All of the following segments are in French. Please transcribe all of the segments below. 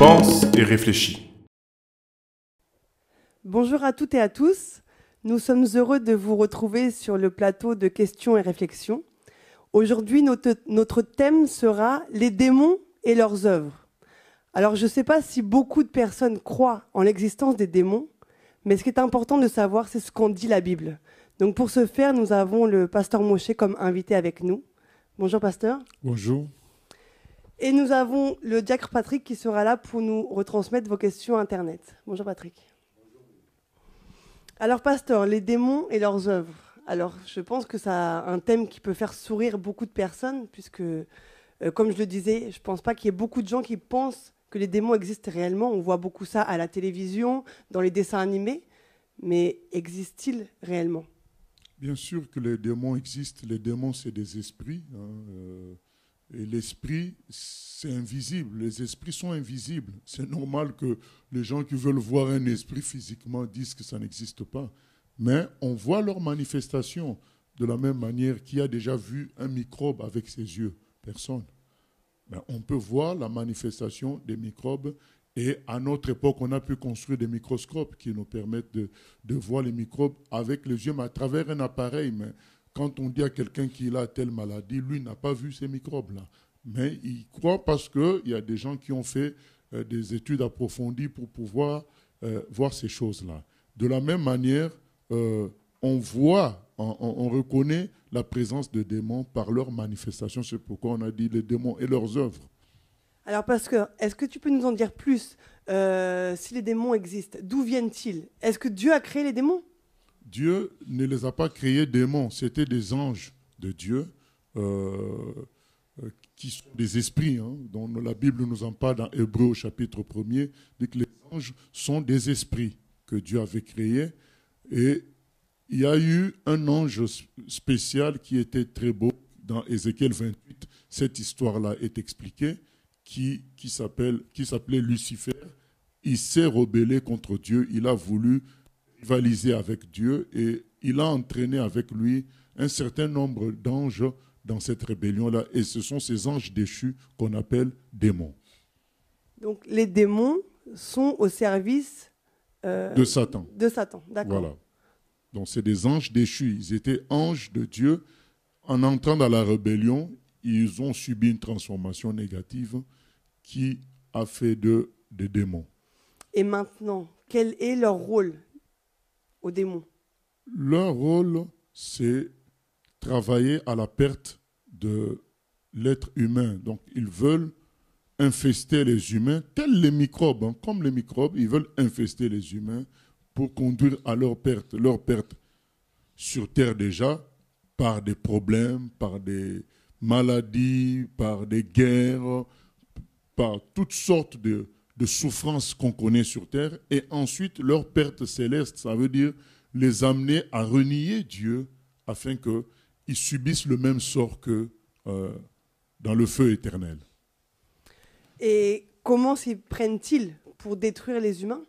pense et réfléchis. Bonjour à toutes et à tous. Nous sommes heureux de vous retrouver sur le plateau de questions et réflexions. Aujourd'hui, notre thème sera les démons et leurs œuvres. Alors, je ne sais pas si beaucoup de personnes croient en l'existence des démons, mais ce qui est important de savoir, c'est ce qu'en dit la Bible. Donc, pour ce faire, nous avons le pasteur Moshe comme invité avec nous. Bonjour, pasteur. Bonjour. Et nous avons le diacre Patrick qui sera là pour nous retransmettre vos questions Internet. Bonjour, Patrick. Alors, pasteur, les démons et leurs œuvres. Alors, je pense que ça a un thème qui peut faire sourire beaucoup de personnes, puisque, comme je le disais, je ne pense pas qu'il y ait beaucoup de gens qui pensent que les démons existent réellement. On voit beaucoup ça à la télévision, dans les dessins animés, mais existent-ils réellement ? Bien sûr que les démons existent. Les démons, c'est des esprits. Et l'esprit, c'est invisible. Les esprits sont invisibles. C'est normal que les gens qui veulent voir un esprit physiquement disent que ça n'existe pas. Mais on voit leur manifestation de la même manière. Qui a déjà vu un microbe avec ses yeux? Personne. Ben, on peut voir la manifestation des microbes. Et à notre époque, on a pu construire des microscopes qui nous permettent de voir les microbes avec les yeux, mais à travers un appareil. Mais quand on dit à quelqu'un qu'il a telle maladie, lui n'a pas vu ces microbes-là. Mais il croit parce qu'il y a des gens qui ont fait des études approfondies pour pouvoir voir ces choses-là. De la même manière, on voit, on reconnaît la présence de démons par leur manifestation. C'est pourquoi on a dit les démons et leurs œuvres. Alors, parce que, est-ce que tu peux nous en dire plus si les démons existent? D'où viennent-ils? Est-ce que Dieu a créé les démons? Dieu ne les a pas créés démons, c'était des anges de Dieu qui sont des esprits, dont la Bible nous en parle dans Hébreux au chapitre 1er, dit que les anges sont des esprits que Dieu avait créés. Et il y a eu un ange spécial qui était très beau dans Ézéchiel 28. Cette histoire-là est expliquée, qui s'appelait Lucifer. Il s'est rebellé contre Dieu, il a voulu rivaliser avec Dieu et il a entraîné avec lui un certain nombre d'anges dans cette rébellion-là. Et ce sont ces anges déchus qu'on appelle démons. Donc les démons sont au service de Satan. De Satan, d'accord. Voilà. Donc c'est des anges déchus. Ils étaient anges de Dieu. En entrant dans la rébellion, ils ont subi une transformation négative qui a fait d'eux des démons. Et maintenant, quel est leur rôle aux démons? Leur rôle, c'est travailler à la perte de l'être humain. Donc, ils veulent infester les humains, tels les microbes. Comme les microbes, ils veulent infester les humains pour conduire à leur perte. Leur perte sur Terre déjà, par des problèmes, par des maladies, par des guerres, par toutes sortes de souffrances qu'on connaît sur Terre. Et ensuite, leur perte céleste, ça veut dire les amener à renier Dieu afin qu'ils subissent le même sort que dans le feu éternel. Et comment s'y prennent-ils pour détruire les humains?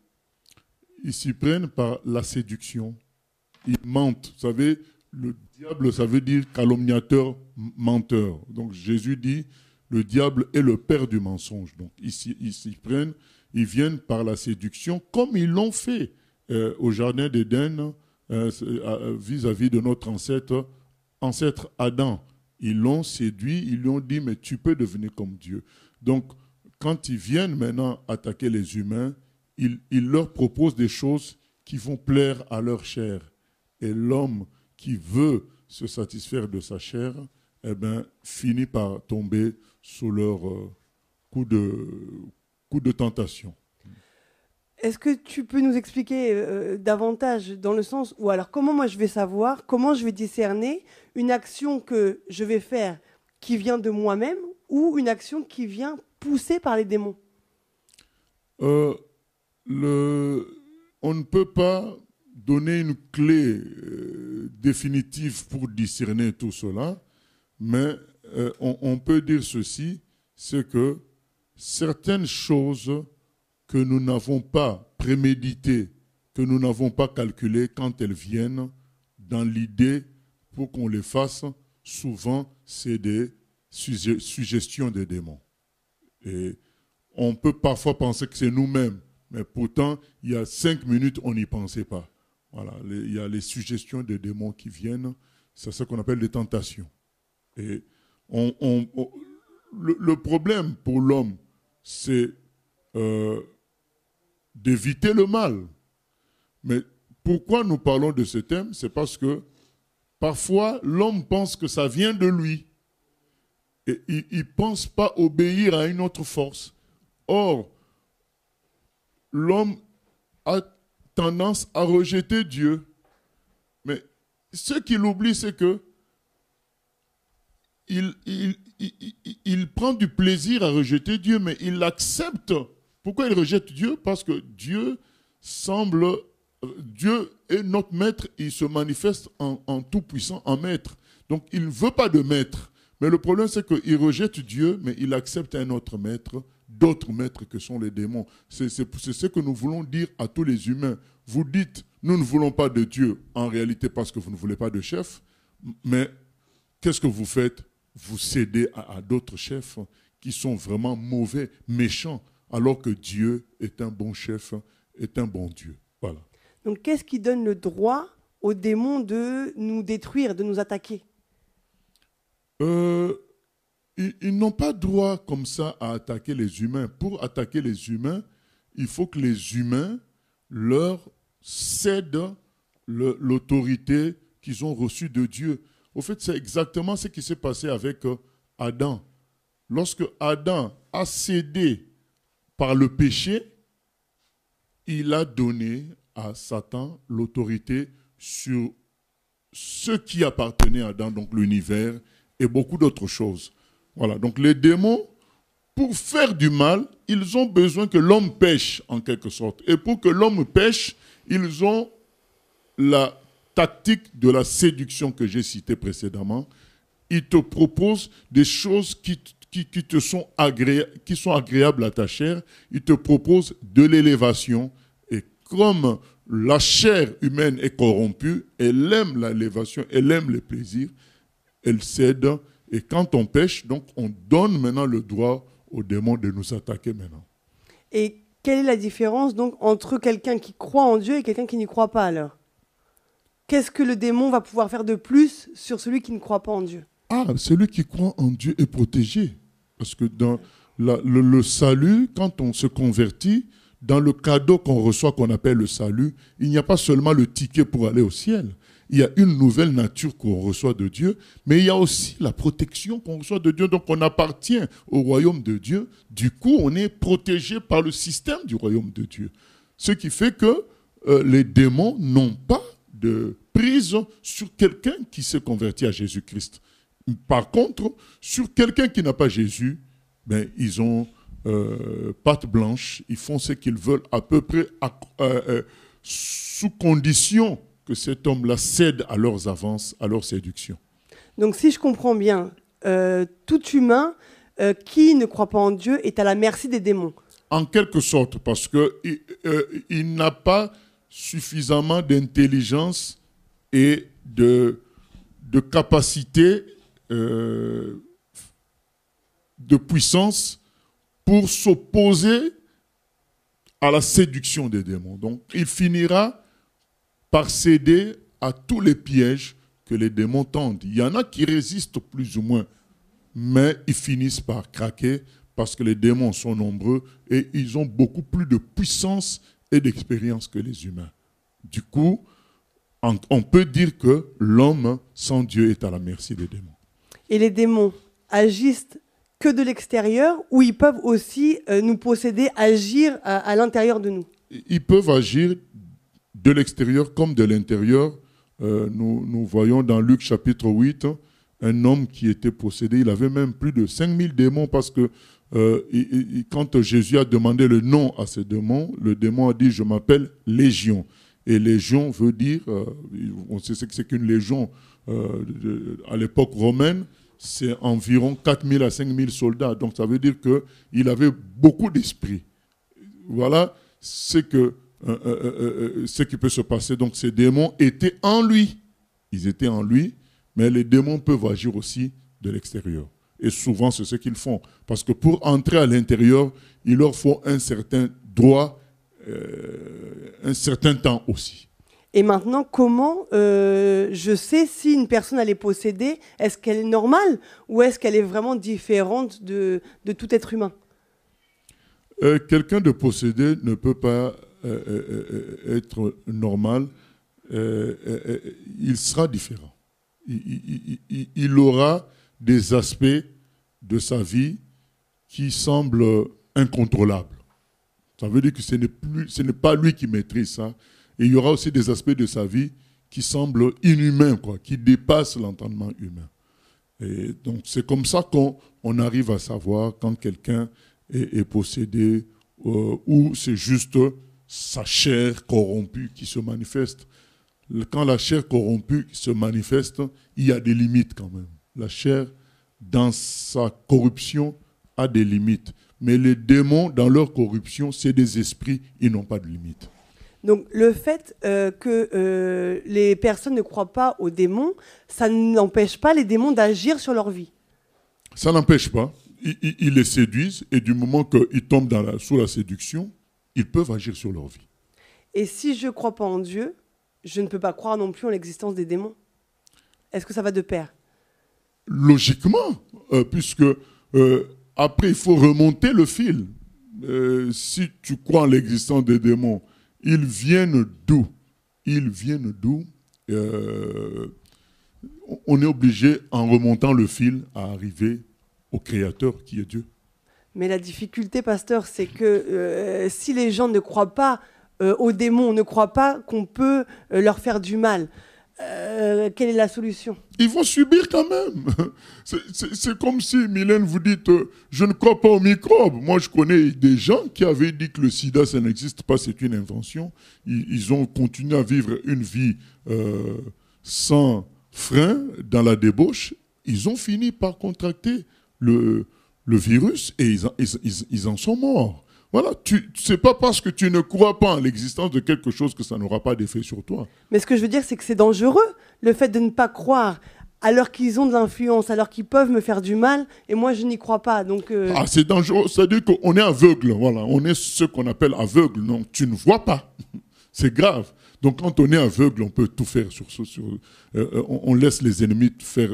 Ils s'y prennent par la séduction. Ils mentent. Vous savez, le diable, ça veut dire calomniateur, menteur. Donc Jésus dit, le diable est le père du mensonge. Donc ils s'y prennent, ils viennent par la séduction, comme ils l'ont fait au jardin d'Éden vis-à-vis de notre ancêtre Adam. Ils l'ont séduit, ils lui ont dit, mais tu peux devenir comme Dieu. Donc, quand ils viennent maintenant attaquer les humains, ils leur proposent des choses qui vont plaire à leur chair. Et l'homme qui veut se satisfaire de sa chair, finit par tomber sous leur coup de tentation. Est-ce que tu peux nous expliquer davantage dans le sens où, alors comment moi je vais savoir, comment je vais discerner une action que je vais faire qui vient de moi-même ou une action qui vient poussée par les démons? On ne peut pas donner une clé définitive pour discerner tout cela, mais on peut dire ceci, c'est que certaines choses que nous n'avons pas préméditées, que nous n'avons pas calculées, quand elles viennent dans l'idée pour qu'on les fasse, souvent c'est des suggestions des démons. Et on peut parfois penser que c'est nous-mêmes, mais pourtant, il y a 5 minutes, on n'y pensait pas. Voilà, il y a les suggestions des démons qui viennent, c'est ce qu'on appelle les tentations. Et le problème pour l'homme, c'est d'éviter le mal. Mais pourquoi nous parlons de ce thème? C'est parce que parfois, l'homme pense que ça vient de lui. Et il ne pense pas obéir à une autre force. Or, l'homme a tendance à rejeter Dieu. Mais ce qu'il oublie, c'est que il prend du plaisir à rejeter Dieu, mais il l'accepte. Pourquoi il rejette Dieu? Parce que Dieu est notre maître, il se manifeste en tout-puissant, en maître. Donc il ne veut pas de maître. Mais le problème, c'est qu'il rejette Dieu, mais il accepte un autre maître, d'autres maîtres que sont les démons. C'est ce que nous voulons dire à tous les humains. Vous dites, nous ne voulons pas de Dieu, en réalité parce que vous ne voulez pas de chef, mais qu'est-ce que vous faites? Vous cédez à d'autres chefs qui sont vraiment mauvais, méchants, alors que Dieu est un bon chef, est un bon Dieu. Voilà. Donc qu'est-ce qui donne le droit aux démons de nous détruire, de nous attaquer? Ils n'ont pas droit comme ça à attaquer les humains. Pour attaquer les humains, il faut que les humains leur cèdent l'autorité qu'ils ont reçue de Dieu. Au fait, c'est exactement ce qui s'est passé avec Adam. Lorsque Adam a cédé par le péché, il a donné à Satan l'autorité sur ce qui appartenait à Adam, donc l'univers, et beaucoup d'autres choses. Voilà, donc les démons, pour faire du mal, ils ont besoin que l'homme pêche, en quelque sorte. Et pour que l'homme pêche, ils ont la tactique de la séduction que j'ai citée précédemment. Ils te proposent des choses qui sont agréables à ta chair. Ils te proposent de l'élévation. Et comme la chair humaine est corrompue, elle aime l'élévation, elle aime les plaisirs, elle cède. Et quand on pêche, donc on donne maintenant le droit aux démons de nous attaquer maintenant. Et quelle est la différence donc entre quelqu'un qui croit en Dieu et quelqu'un qui n'y croit pas alors? Qu'est-ce que le démon va pouvoir faire de plus sur celui qui ne croit pas en Dieu? Ah, celui qui croit en Dieu est protégé. Parce que dans le salut, quand on se convertit, dans le cadeau qu'on reçoit, qu'on appelle le salut, il n'y a pas seulement le ticket pour aller au ciel. Il y a une nouvelle nature qu'on reçoit de Dieu, mais il y a aussi la protection qu'on reçoit de Dieu. Donc on appartient au royaume de Dieu. Du coup, on est protégé par le système du royaume de Dieu. Ce qui fait que les démons n'ont pas de prise sur quelqu'un qui s'est converti à Jésus-Christ. Par contre, sur quelqu'un qui n'a pas Jésus, ben, ils ont patte blanche, ils font ce qu'ils veulent à peu près sous condition que cet homme-là cède à leurs avances, à leurs séductions. Donc si je comprends bien, tout humain qui ne croit pas en Dieu est à la merci des démons. En quelque sorte, parce qu'il n'a pas suffisamment d'intelligence et de capacité, de puissance pour s'opposer à la séduction des démons. Donc il finira par céder à tous les pièges que les démons tendent. Il y en a qui résistent plus ou moins, mais ils finissent par craquer parce que les démons sont nombreux et ils ont beaucoup plus de puissance et d'expérience que les humains. Du coup, on peut dire que l'homme sans Dieu est à la merci des démons. Et les démons agissent que de l'extérieur ou ils peuvent aussi nous posséder, agir à l'intérieur de nous? Ils peuvent agir de l'extérieur comme de l'intérieur. Nous voyons dans Luc chapitre 8, un homme qui était possédé. Il avait même plus de 5000 démons parce que quand Jésus a demandé le nom à ces démons, le démon a dit « Je m'appelle Légion ». Et Légion veut dire, on sait ce que c'est qu'une légion à l'époque romaine, c'est environ 4000 à 5000 soldats. Donc ça veut dire qu'il avait beaucoup d'esprit. Voilà ce qui peut se passer. Donc ces démons étaient en lui. Ils étaient en lui, mais les démons peuvent agir aussi de l'extérieur. Et souvent, c'est ce qu'ils font. Parce que pour entrer à l'intérieur, il leur faut un certain droit, un certain temps aussi. Et maintenant, comment je sais si une personne elle est possédée? Est-ce qu'elle est normale ou est-ce qu'elle est vraiment différente de tout être humain? Quelqu'un de possédé ne peut pas être normal. Il sera différent. Il aura des aspects de sa vie qui semblent incontrôlables. Ça veut dire que ce n'est pas lui qui maîtrise ça. Et il y aura aussi des aspects de sa vie qui semblent inhumains, qui dépassent l'entendement humain. Et donc c'est comme ça qu'on arrive à savoir quand quelqu'un est possédé ou c'est juste sa chair corrompue qui se manifeste. Quand la chair corrompue se manifeste, il y a des limites quand même. La chair, dans sa corruption, a des limites. Mais les démons, dans leur corruption, c'est des esprits, ils n'ont pas de limites. Donc le fait que les personnes ne croient pas aux démons, ça n'empêche pas les démons d'agir sur leur vie. Ça n'empêche pas. Ils les séduisent et du moment qu'ils tombent sous la séduction, ils peuvent agir sur leur vie. Et si je ne crois pas en Dieu, je ne peux pas croire non plus en l'existence des démons. Est-ce que ça va de pair? Logiquement, puisque après, il faut remonter le fil. Si tu crois en l'existence des démons, ils viennent d'où? Ils viennent d'où? On est obligé, en remontant le fil, à arriver au Créateur qui est Dieu. Mais la difficulté, pasteur, c'est que si les gens ne croient pas aux démons, ne croient pas qu'on peut leur faire du mal, quelle est la solution? Ils vont subir quand même. C'est comme si, Mylène, vous dites je ne crois pas aux microbes. Moi, je connais des gens qui avaient dit que le sida, ça n'existe pas, c'est une invention. Ils ont continué à vivre une vie sans frein, dans la débauche. Ils ont fini par contracter le virus et ils en sont morts. Voilà, c'est pas parce que tu ne crois pas en l'existence de quelque chose que ça n'aura pas d'effet sur toi. Mais ce que je veux dire, c'est que c'est dangereux, le fait de ne pas croire, alors qu'ils ont de l'influence, alors qu'ils peuvent me faire du mal, et moi je n'y crois pas. Donc Ah, c'est dangereux, c'est-à-dire qu'on est aveugle, voilà, on est ce qu'on appelle aveugle, donc tu ne vois pas, c'est grave. Donc quand on est aveugle, on peut tout faire on laisse les ennemis faire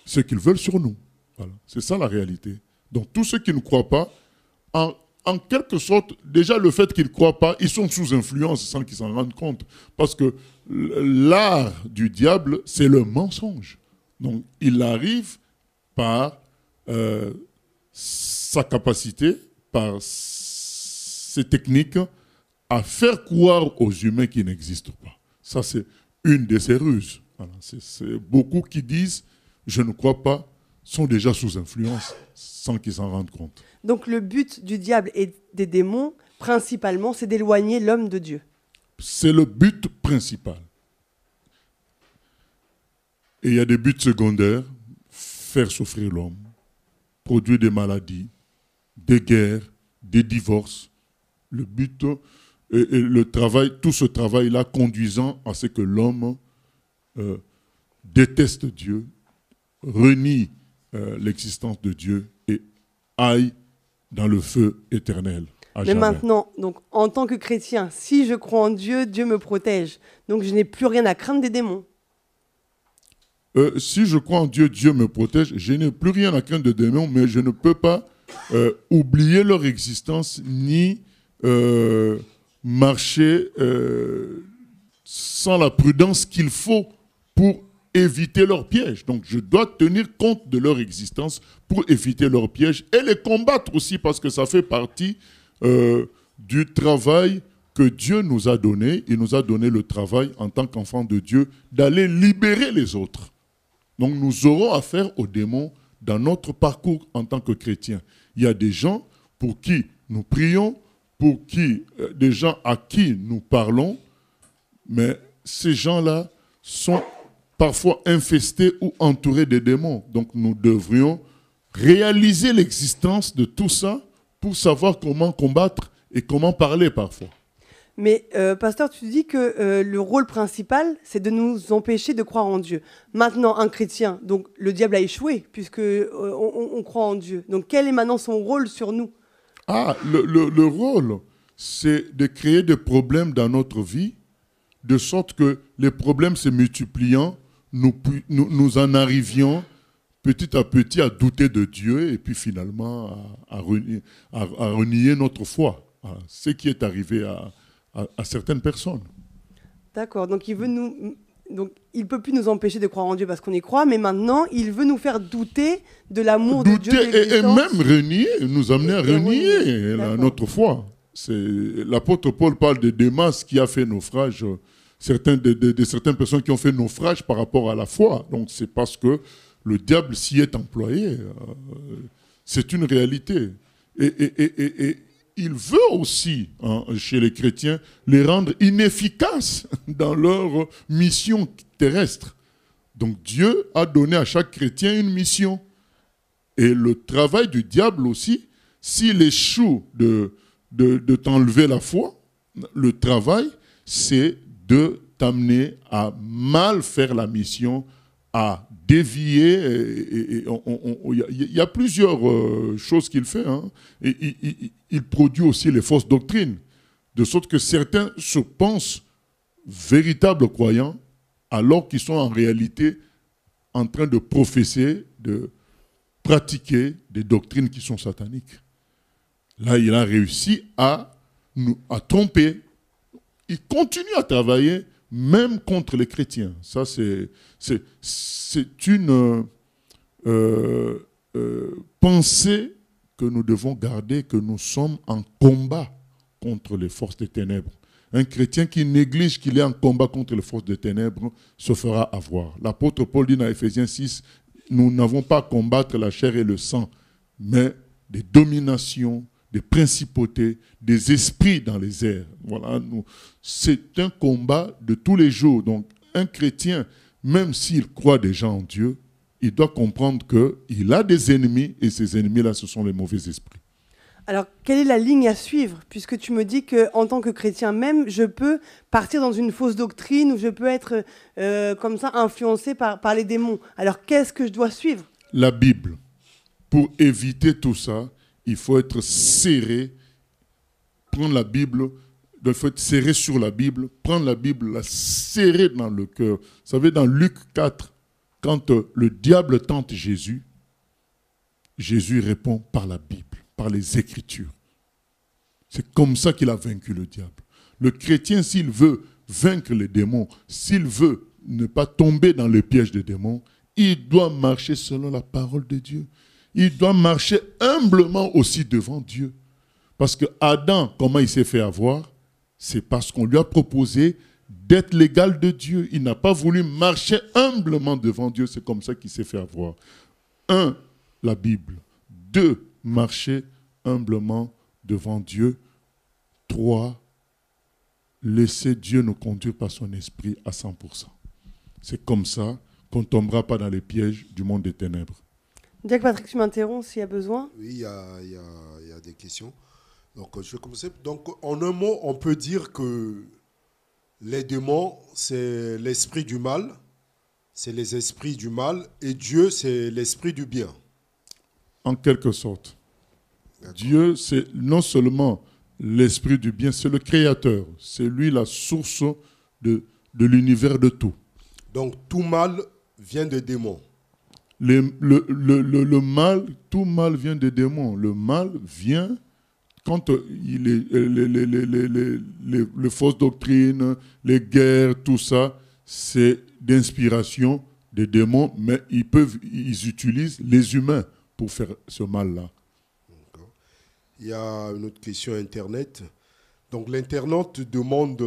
ce qu'ils veulent sur nous. Voilà, c'est ça la réalité. Donc tous ceux qui ne croient pas, en quelque sorte, déjà le fait qu'ils ne croient pas, ils sont sous influence sans qu'ils s'en rendent compte. Parce que l'art du diable, c'est le mensonge. Donc il arrive par sa capacité, par ses techniques, à faire croire aux humains qui n'existent pas. Ça, c'est une de ses ruses. Voilà. C'est beaucoup qui disent « je ne crois pas », sont déjà sous influence sans qu'ils s'en rendent compte. Donc le but du diable et des démons, principalement, c'est d'éloigner l'homme de Dieu. C'est le but principal. Et il y a des buts secondaires, faire souffrir l'homme, produire des maladies, des guerres, des divorces. Le but et le travail, tout ce travail-là conduisant à ce que l'homme déteste Dieu, renie l'existence de Dieu et aille dans le feu éternel. Mais jamais. maintenant, donc, en tant que chrétien, si je crois en Dieu, Dieu me protège. Donc je n'ai plus rien à craindre des démons. Si je crois en Dieu, Dieu me protège. Je n'ai plus rien à craindre des démons, mais je ne peux pas oublier leur existence ni marcher sans la prudence qu'il faut pour éviter leurs pièges. Donc je dois tenir compte de leur existence pour éviter leurs pièges et les combattre aussi parce que ça fait partie du travail que Dieu nous a donné. Il nous a donné le travail en tant qu'enfants de Dieu d'aller libérer les autres. Donc nous aurons affaire aux démons dans notre parcours en tant que chrétiens. Il y a des gens pour qui nous prions, des gens à qui nous parlons, mais ces gens-là sont parfois infestés ou entourés des démons. Donc nous devrions réaliser l'existence de tout ça pour savoir comment combattre et comment parler parfois. Mais pasteur, tu dis que le rôle principal, c'est de nous empêcher de croire en Dieu. Maintenant, un chrétien, donc le diable a échoué, puisque on croit en Dieu. Donc quel est maintenant son rôle sur nous? Le rôle, c'est de créer des problèmes dans notre vie, de sorte que les problèmes se multipliant, nous en arrivions petit à petit à douter de Dieu et puis finalement à renier notre foi. Voilà. Ce qui est arrivé à certaines personnes. D'accord, donc il ne peut plus nous empêcher de croire en Dieu parce qu'on y croit, mais maintenant, il veut nous faire douter de l'amour de Dieu. Et même renier, nous amener à renier notre foi. L'apôtre Paul parle de Démas qui a fait naufrage, de certaines personnes qui ont fait naufrage par rapport à la foi. Donc c'est parce que le diable s'y est employé. C'est une réalité. Et il veut aussi, chez les chrétiens, les rendre inefficaces dans leur mission terrestre. Donc Dieu a donné à chaque chrétien une mission. Et le travail du diable aussi, s'il échoue de t'enlever la foi, le travail, c'est de t'amener à mal faire la mission, à dévier. Il y a plusieurs choses qu'il fait. Hein. Il produit aussi les fausses doctrines, de sorte que certains se pensent véritables croyants, alors qu'ils sont en réalité en train de professer, de pratiquer des doctrines qui sont sataniques. Là, il a réussi à tromper. Il continue à travailler même contre les chrétiens. Ça, c'est une pensée que nous devons garder, que nous sommes en combat contre les forces des ténèbres. Un chrétien qui néglige qu'il est en combat contre les forces des ténèbres se fera avoir. L'apôtre Paul dit dans Éphésiens 6, nous n'avons pas à combattre la chair et le sang, mais des dominations, des principautés, des esprits dans les airs. Voilà, c'est un combat de tous les jours. Donc, un chrétien, même s'il croit déjà en Dieu, il doit comprendre qu'il a des ennemis, et ces ennemis-là, ce sont les mauvais esprits. Alors, quelle est la ligne à suivre? Puisque tu me dis qu'en tant que chrétien même, je peux partir dans une fausse doctrine, ou je peux être comme ça influencé par les démons. Alors, qu'est-ce que je dois suivre? La Bible. Pour éviter tout ça, il faut être serré, prendre la Bible, il faut être serré sur la Bible, prendre la Bible, la serrer dans le cœur. Vous savez, dans Luc 4, quand le diable tente Jésus, Jésus répond par la Bible, par les Écritures. C'est comme ça qu'il a vaincu le diable. Le chrétien, s'il veut vaincre les démons, s'il veut ne pas tomber dans le piège des démons, il doit marcher selon la parole de Dieu. Il doit marcher humblement aussi devant Dieu. Parce que Adam, comment il s'est fait avoir? C'est parce qu'on lui a proposé d'être l'égal de Dieu. Il n'a pas voulu marcher humblement devant Dieu. C'est comme ça qu'il s'est fait avoir. 1, la Bible. 2, marcher humblement devant Dieu. 3, laisser Dieu nous conduire par son esprit à 100%. C'est comme ça qu'on ne tombera pas dans les pièges du monde des ténèbres. Jacques Patrick, tu m'interromps s'il y a besoin. Oui, il y a des questions. Donc, je vais commencer. Donc, en un mot, on peut dire que les démons, c'est l'esprit du mal, c'est les esprits du mal, et Dieu, c'est l'esprit du bien. En quelque sorte. Dieu, c'est non seulement l'esprit du bien, c'est le créateur. C'est lui la source de l'univers de tout. Donc, tout mal vient des démons. Le mal, tout mal vient des démons. Le mal vient quand il est, les fausses doctrines, les guerres, tout ça, c'est d'inspiration des démons, mais ils utilisent les humains pour faire ce mal-là. Il y a une autre question Internet. Donc l'internaute demande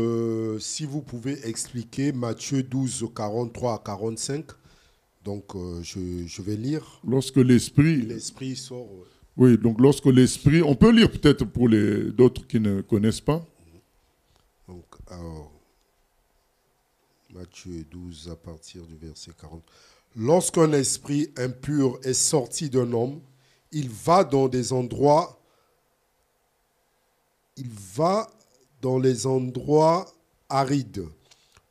si vous pouvez expliquer Matthieu 12, 43 à 45. Donc je vais lire. Lorsque l'esprit sort... Oui, donc lorsque l'esprit... On peut lire peut-être pour d'autres qui ne connaissent pas. Donc, alors, Matthieu 12 à partir du verset 40. Lorsqu'un esprit impur est sorti d'un homme, il va dans des endroits dans les endroits arides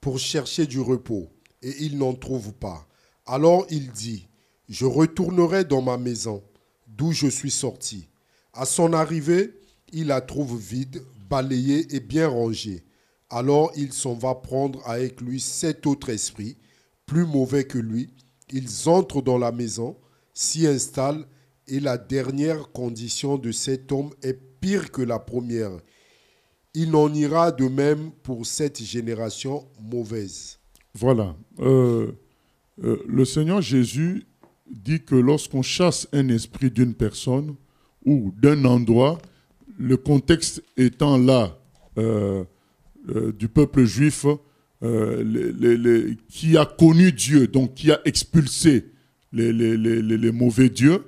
pour chercher du repos, et il n'en trouve pas. Alors il dit, je retournerai dans ma maison, d'où je suis sorti. À son arrivée, il la trouve vide, balayée et bien rangée. Alors il s'en va prendre avec lui 7 autres esprits, plus mauvais que lui. Ils entrent dans la maison, s'y installent, et la dernière condition de cet homme est pire que la première. Il en ira de même pour cette génération mauvaise. Voilà. Le Seigneur Jésus dit que lorsqu'on chasse un esprit d'une personne ou d'un endroit, le contexte étant là du peuple juif qui a connu Dieu, donc qui a expulsé les mauvais dieux,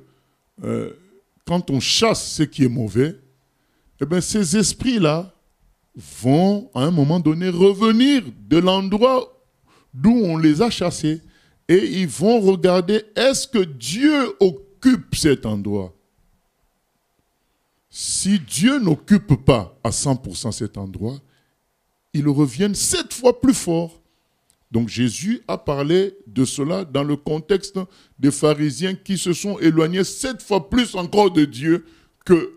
quand on chasse ce qui est mauvais, eh bien, ces esprits-là vont à un moment donné revenir de l'endroit d'où on les a chassés et ils vont regarder est-ce que Dieu occupe cet endroit. Si Dieu n'occupe pas à 100% cet endroit, ils reviennent 7 fois plus fort. Donc Jésus a parlé de cela dans le contexte des pharisiens qui se sont éloignés 7 fois plus encore de Dieu que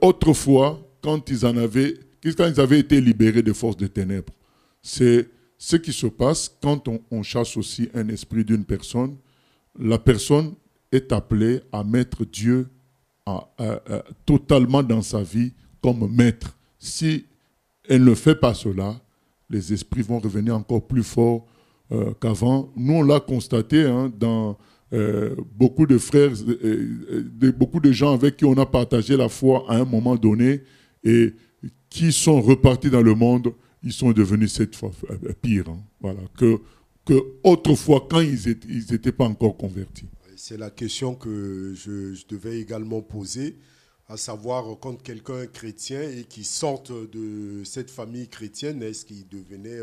autrefois quand ils avaient été libérés des forces des ténèbres. C'est ce qui se passe quand on chasse aussi un esprit d'une personne. La personne est appelée à mettre Dieu totalement dans sa vie comme maître. Si elle ne fait pas cela, les esprits vont revenir encore plus forts qu'avant. Nous, on l'a constaté dans beaucoup de frères, beaucoup de gens avec qui on a partagé la foi à un moment donné et qui sont repartis dans le monde, ils sont devenus 7 fois pire, voilà, que autrefois quand ils n'étaient pas encore convertis. C'est la question que je devais également poser, à savoir quand quelqu'un est chrétien et qui sort de cette famille chrétienne, est-ce qu'il devenait...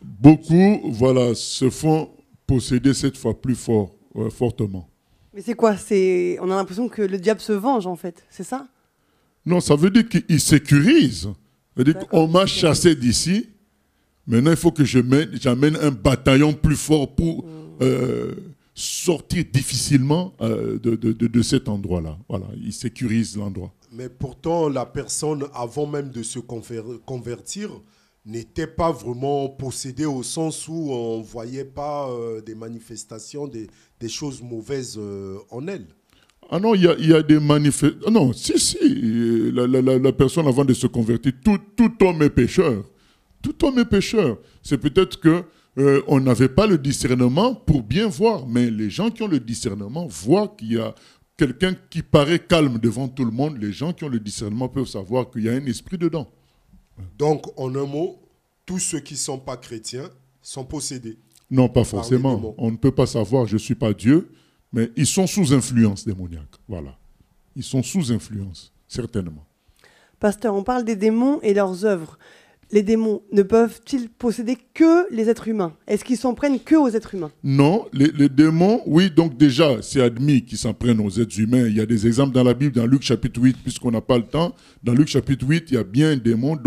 Beaucoup, voilà, se font posséder 7 fois plus fortement. Mais c'est quoi? On a l'impression que le diable se venge, en fait, c'est ça? Non, ça veut dire qu'il sécurise. Ça veut dire qu'on m'a chassé d'ici, maintenant il faut que j'amène un bataillon plus fort pour sortir difficilement de cet endroit-là. Voilà, il sécurise l'endroit. Mais pourtant, la personne, avant même de se convertir, n'était pas vraiment possédée au sens où on ne voyait pas des manifestations, des choses mauvaises en elle. Ah non, il y a des manifestations. Non, si. La personne, avant de se convertir, tout homme est pécheur. Tout homme est pécheur. C'est peut-être qu'on n'avait pas le discernement pour bien voir. Mais les gens qui ont le discernement voient qu'il y a quelqu'un qui paraît calme devant tout le monde. Les gens qui ont le discernement peuvent savoir qu'il y a un esprit dedans. Donc, en un mot, tous ceux qui ne sont pas chrétiens sont possédés. Non, pas forcément. On ne peut pas savoir, je ne suis pas Dieu, mais ils sont sous influence démoniaque. Voilà. Ils sont sous influence, certainement. Pasteur, on parle des démons et leurs œuvres. Les démons ne peuvent-ils posséder que les êtres humains? Est-ce qu'ils s'en prennent que aux êtres humains? Non, les démons, oui, donc déjà, c'est admis qu'ils s'en prennent aux êtres humains. Il y a des exemples dans la Bible, dans Luc chapitre 8, puisqu'on n'a pas le temps. Dans Luc chapitre 8, il y a bien un démon,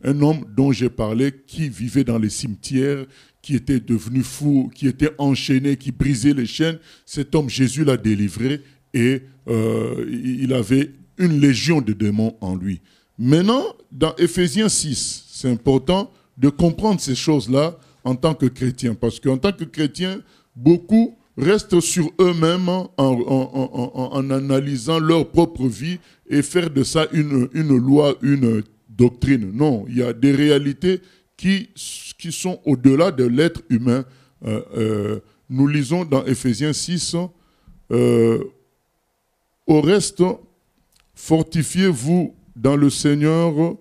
un homme dont j'ai parlé, qui vivait dans les cimetières, qui était devenu fou, qui était enchaîné, qui brisait les chaînes. Cet homme, Jésus l'a délivré et il avait une légion de démons en lui. Maintenant, dans Éphésiens 6, c'est important de comprendre ces choses-là en tant que chrétien. Parce qu'en tant que chrétien, beaucoup restent sur eux-mêmes en analysant leur propre vie et faire de ça une loi, une doctrine. Non, il y a des réalités qui sont au-delà de l'être humain. Nous lisons dans Éphésiens 6, au reste, fortifiez-vous dans le Seigneur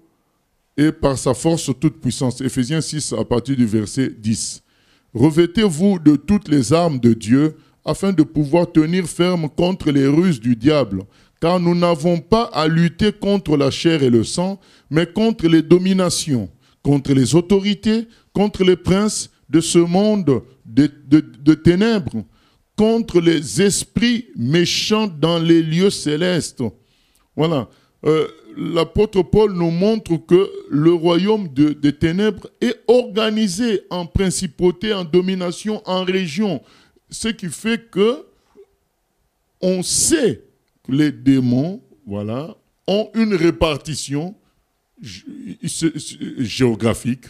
et par sa force toute puissance. Éphésiens 6 à partir du verset 10. Revêtez-vous de toutes les armes de Dieu afin de pouvoir tenir ferme contre les ruses du diable. Car nous n'avons pas à lutter contre la chair et le sang, mais contre les dominations, contre les autorités, contre les princes de ce monde de ténèbres, contre les esprits méchants dans les lieux célestes. Voilà. l'apôtre Paul nous montre que le royaume des ténèbres est organisé en principauté, en domination, en région. Ce qui fait que on sait que les démons, voilà, ont une répartition géographique,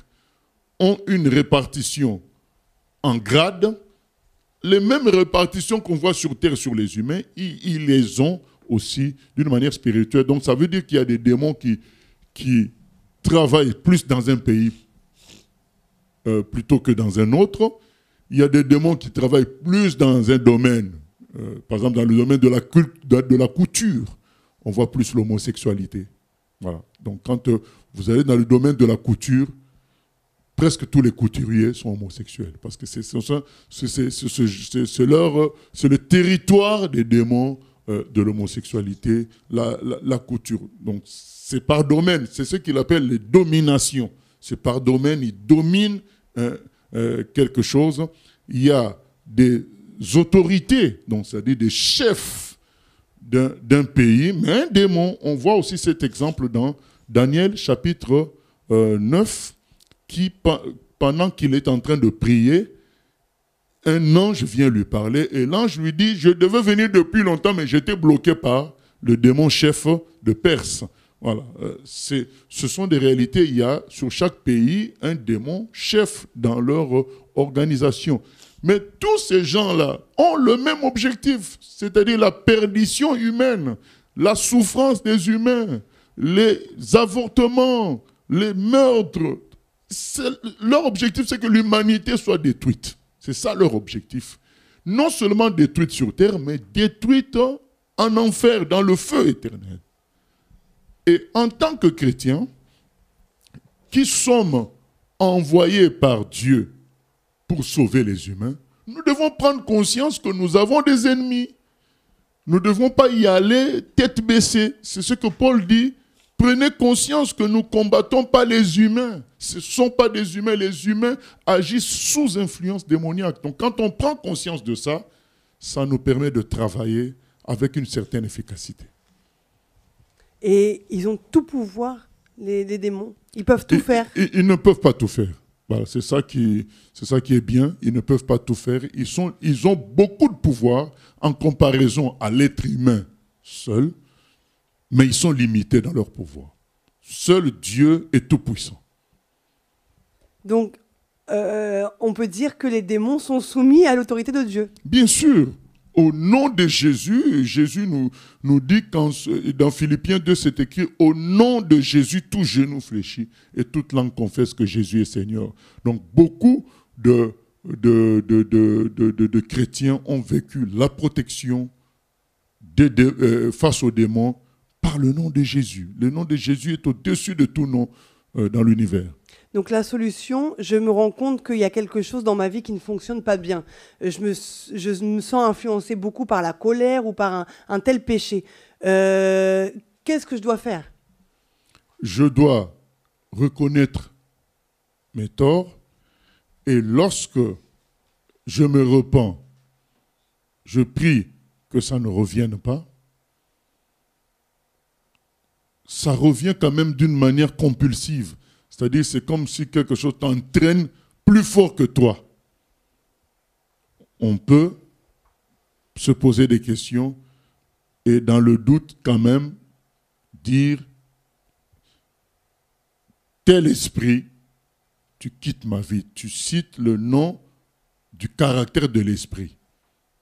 ont une répartition en grades. Les mêmes répartitions qu'on voit sur Terre sur les humains, ils les ont aussi d'une manière spirituelle. Donc ça veut dire qu'il y a des démons qui travaillent plus dans un pays plutôt que dans un autre. Il y a des démons qui travaillent plus dans un domaine. Par exemple, dans le domaine de la couture, on voit plus l'homosexualité. Voilà. Donc quand vous allez dans le domaine de la couture, presque tous les couturiers sont homosexuels. Parce que c'est le territoire des démons de l'homosexualité, la couture. Donc c'est par domaine, c'est ce qu'il appelle les dominations. C'est par domaine, ils dominent quelque chose. Il y a des autorités, donc c'est-à-dire des chefs d'un pays, mais un démon, on voit aussi cet exemple dans Daniel chapitre 9, qui, pendant qu'il est en train de prier, un ange vient lui parler et l'ange lui dit « Je devais venir depuis longtemps, mais j'étais bloqué par le démon chef de Perse. » Voilà. Ce sont des réalités. Il y a sur chaque pays un démon chef dans leur organisation. Mais tous ces gens-là ont le même objectif, c'est-à-dire la perdition humaine, la souffrance des humains, les avortements, les meurtres. Leur objectif, c'est que l'humanité soit détruite. C'est ça leur objectif. Non seulement détruite sur terre, mais détruite en enfer, dans le feu éternel. Et en tant que chrétiens, qui sommes envoyés par Dieu pour sauver les humains, nous devons prendre conscience que nous avons des ennemis. Nous ne devons pas y aller tête baissée. C'est ce que Paul dit. Prenez conscience que nous ne combattons pas les humains. Ce ne sont pas des humains. Les humains agissent sous influence démoniaque. Donc quand on prend conscience de ça, ça nous permet de travailler avec une certaine efficacité. Et ils ont tout pouvoir, les démons. Ils peuvent tout faire. Ils ne peuvent pas tout faire. Voilà, c'est ça qui est bien. Ils ne peuvent pas tout faire. Ils ont beaucoup de pouvoir en comparaison à l'être humain seul, mais ils sont limités dans leur pouvoir. Seul Dieu est tout-puissant. Donc, on peut dire que les démons sont soumis à l'autorité de Dieu. Bien sûr. Au nom de Jésus, Jésus nous dit, dans Philippiens 2, c'est écrit, au nom de Jésus, tout genou fléchit et toute langue confesse que Jésus est Seigneur. Donc, beaucoup de chrétiens ont vécu la protection face aux démons par le nom de Jésus. Le nom de Jésus est au-dessus de tout nom dans l'univers. Donc la solution, je me rends compte qu'il y a quelque chose dans ma vie qui ne fonctionne pas bien. Je me sens influencé beaucoup par la colère ou par un tel péché. Qu'est-ce que je dois faire ? Je dois reconnaître mes torts et lorsque je me repens, je prie que ça ne revienne pas. Ça revient quand même d'une manière compulsive. C'est-à-dire, c'est comme si quelque chose t'entraîne plus fort que toi. On peut se poser des questions et dans le doute quand même dire tel esprit, tu quittes ma vie. Tu cites le nom du caractère de l'esprit.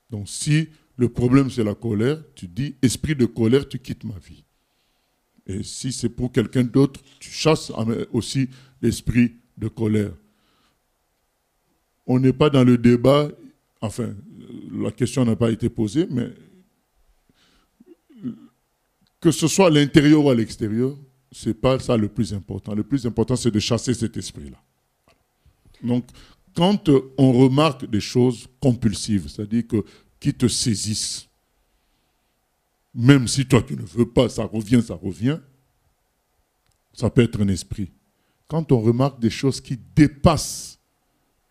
Donc si le problème c'est la colère, tu dis esprit de colère, tu quittes ma vie. Et si c'est pour quelqu'un d'autre, tu chasses aussi l'esprit de colère. On n'est pas dans le débat, enfin, la question n'a pas été posée, mais que ce soit à l'intérieur ou à l'extérieur, ce n'est pas ça le plus important. Le plus important, c'est de chasser cet esprit-là. Donc, quand on remarque des choses compulsives, c'est-à-dire qui te saisissent, même si toi tu ne veux pas, ça revient, ça peut être un esprit. Quand on remarque des choses qui dépassent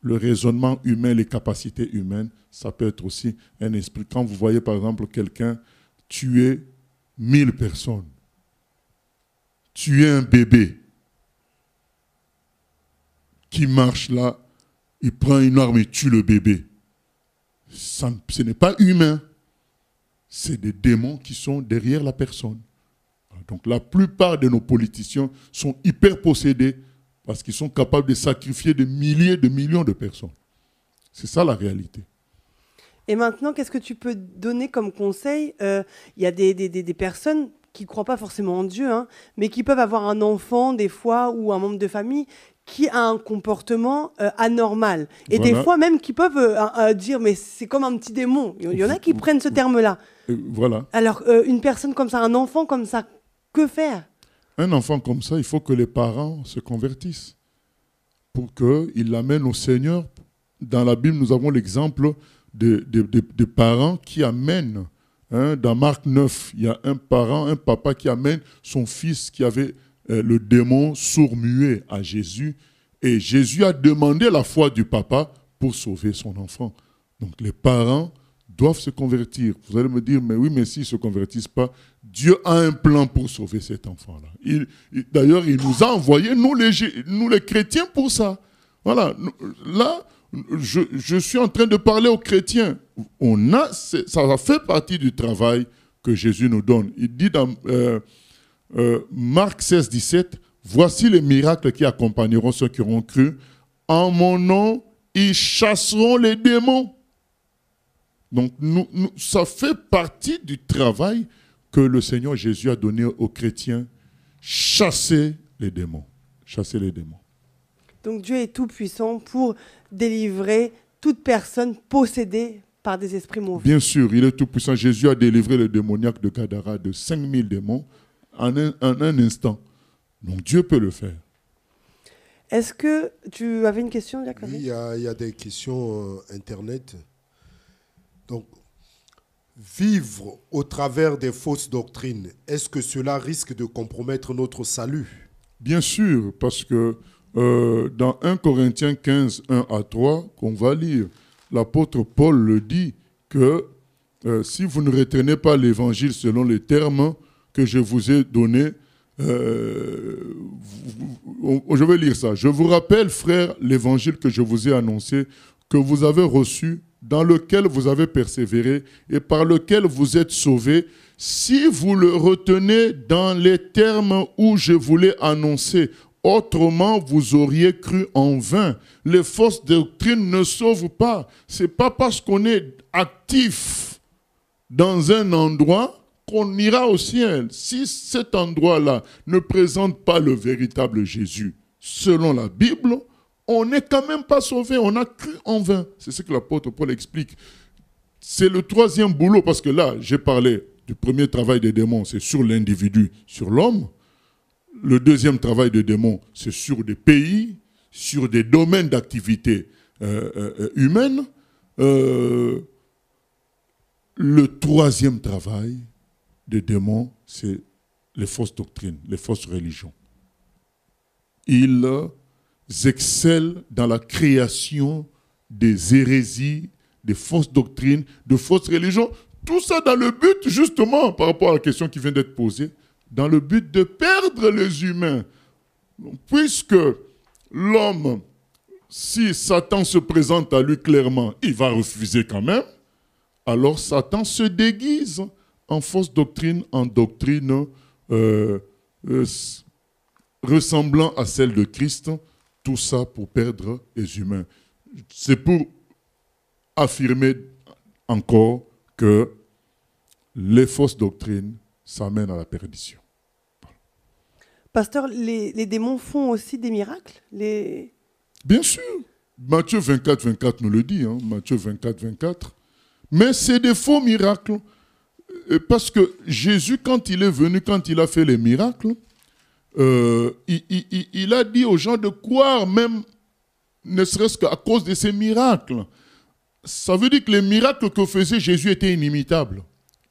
le raisonnement humain, les capacités humaines, ça peut être aussi un esprit. Quand vous voyez par exemple quelqu'un tuer 1000 personnes, tuer un bébé qui marche là, il prend une arme et tue le bébé. Ce n'est pas humain. C'est des démons qui sont derrière la personne. Donc la plupart de nos politiciens sont hyper possédés parce qu'ils sont capables de sacrifier des milliers, de millions de personnes. C'est ça la réalité. Et maintenant, qu'est-ce que tu peux donner comme conseil? Il y a des personnes qui ne croient pas forcément en Dieu, hein, mais qui peuvent avoir un enfant des fois ou un membre de famille qui a un comportement anormal. Et Voilà. des fois même qui peuvent dire mais c'est comme un petit démon. Il y en a qui prennent ce terme-là. Voilà. Alors une personne comme ça, un enfant comme ça, que faire? Un enfant comme ça, il faut que les parents se convertissent pour qu'ils l'amènent au Seigneur. Dans la Bible, nous avons l'exemple de parents qui amènent. Dans Marc 9, il y a un parent, un papa qui amène son fils qui avait le démon sourd-muet à Jésus. Et Jésus a demandé la foi du papa pour sauver son enfant. Donc les parents doivent se convertir. Vous allez me dire, mais oui, mais s'ils ne se convertissent pas, Dieu a un plan pour sauver cet enfant-là. D'ailleurs, il nous a envoyés, nous les chrétiens, pour ça. Voilà. Là, je suis en train de parler aux chrétiens. Ça fait partie du travail que Jésus nous donne. Il dit dans Marc 16, 17, « Voici les miracles qui accompagneront ceux qui auront cru. En mon nom, ils chasseront les démons. » Donc, ça fait partie du travail que le Seigneur Jésus a donné aux chrétiens. Chasser les démons. Chasser les démons. Donc Dieu est tout-puissant pour délivrer toute personne possédée par des esprits mauvais. Bien sûr, il est tout-puissant. Jésus a délivré le démoniaque de Gadara de 5000 démons en un instant. Donc Dieu peut le faire. Est-ce que tu avais une question, Jacques? Oui, il y a des questions Internet. Donc, vivre au travers des fausses doctrines, est-ce que cela risque de compromettre notre salut? Bien sûr, parce que dans 1 Corinthiens 15, 1 à 3, qu'on va lire, l'apôtre Paul le dit que si vous ne retenez pas l'évangile selon les termes que je vous ai donnés, je vais lire ça. Je vous rappelle, frères, l'évangile que je vous ai annoncé, que vous avez reçu, dans lequel vous avez persévéré et par lequel vous êtes sauvés, si vous le retenez dans les termes où je vous l'ai annoncé. Autrement, vous auriez cru en vain. Les fausses doctrines ne sauvent pas. Ce n'est pas parce qu'on est actif dans un endroit qu'on ira au ciel. Si cet endroit-là ne présente pas le véritable Jésus, selon la Bible, on n'est quand même pas sauvé. On a cru en vain. C'est ce que l'apôtre Paul explique. C'est le troisième boulot, parce que là, j'ai parlé du premier travail des démons, c'est sur l'individu, sur l'homme. Le deuxième travail des démons, c'est sur des pays, sur des domaines d'activité humaine. Le troisième travail des démons, c'est les fausses doctrines, les fausses religions. Ils excellent dans la création des hérésies, des fausses doctrines, de fausses religions. Tout ça dans le but, justement, par rapport à la question qui vient d'être posée, dans le but de perdre les humains. Puisque l'homme, si Satan se présente à lui clairement, il va refuser quand même, alors Satan se déguise en fausse doctrine, en doctrine ressemblant à celle de Christ, tout ça pour perdre les humains. C'est pour affirmer encore que les fausses doctrines s'amènent à la perdition. Pasteur, les démons font aussi des miracles? Bien sûr. Matthieu 24, 24 nous le dit. Matthieu 24, 24. Mais c'est des faux miracles. Parce que Jésus, quand il est venu, quand il a fait les miracles, il a dit aux gens de croire même, ne serait-ce qu'à cause de ces miracles. Ça veut dire que les miracles que faisait Jésus étaient inimitables.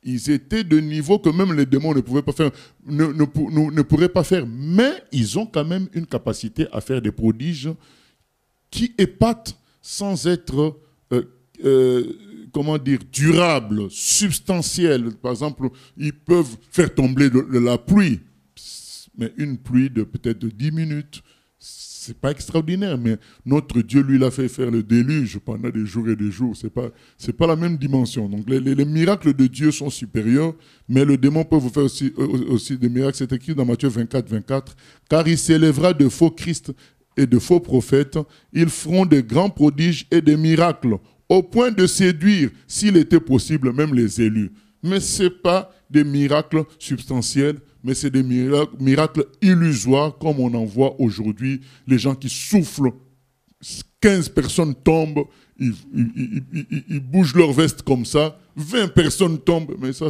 Ils étaient de niveau que même les démons ne pouvaient pas faire, ne pourraient pas faire. Mais ils ont quand même une capacité à faire des prodiges qui épatent sans être, durables, substantiels. Par exemple, ils peuvent faire tomber de la pluie. mais une pluie de peut-être de 10 minutes. C'est pas extraordinaire, mais notre Dieu, lui, l'a fait faire le déluge pendant des jours et des jours. C'est pas la même dimension. Donc les miracles de Dieu sont supérieurs, mais le démon peut vous faire aussi des miracles. C'est écrit dans Matthieu 24, 24. Car il s'élèvera de faux Christ et de faux prophètes. Ils feront de grands prodiges et des miracles, au point de séduire, s'il était possible, même les élus. Mais ce n'est pas des miracles substantiels, mais c'est des miracles illusoires, comme on en voit aujourd'hui, les gens qui soufflent, 15 personnes tombent, ils bougent leur veste comme ça, 20 personnes tombent, mais ça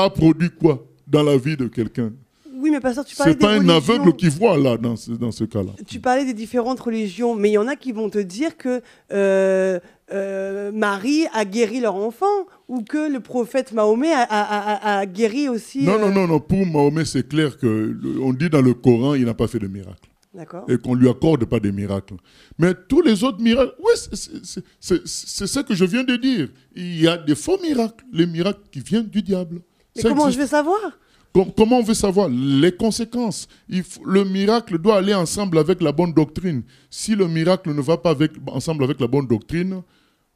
a produit quoi dans la vie de quelqu'un? Oui, mais pasteur, tu parlais des religions. C'est pas un aveugle qui voit là, dans ce cas-là. Tu parlais des différentes religions, mais il y en a qui vont te dire que Marie a guéri leur enfant, ou que le prophète Mahomet a guéri aussi... Non. Pour Mahomet, c'est clair qu'on dit dans le Coran, il n'a pas fait de miracle. D'accord. Et qu'on ne lui accorde pas des miracles. Mais tous les autres miracles, oui, c'est ce que je viens de dire. Il y a des faux miracles, les miracles qui viennent du diable. Mais comment je vais savoir ? Comment on veut savoir les conséquences? Le miracle doit aller ensemble avec la bonne doctrine. Si le miracle ne va pas ensemble avec la bonne doctrine,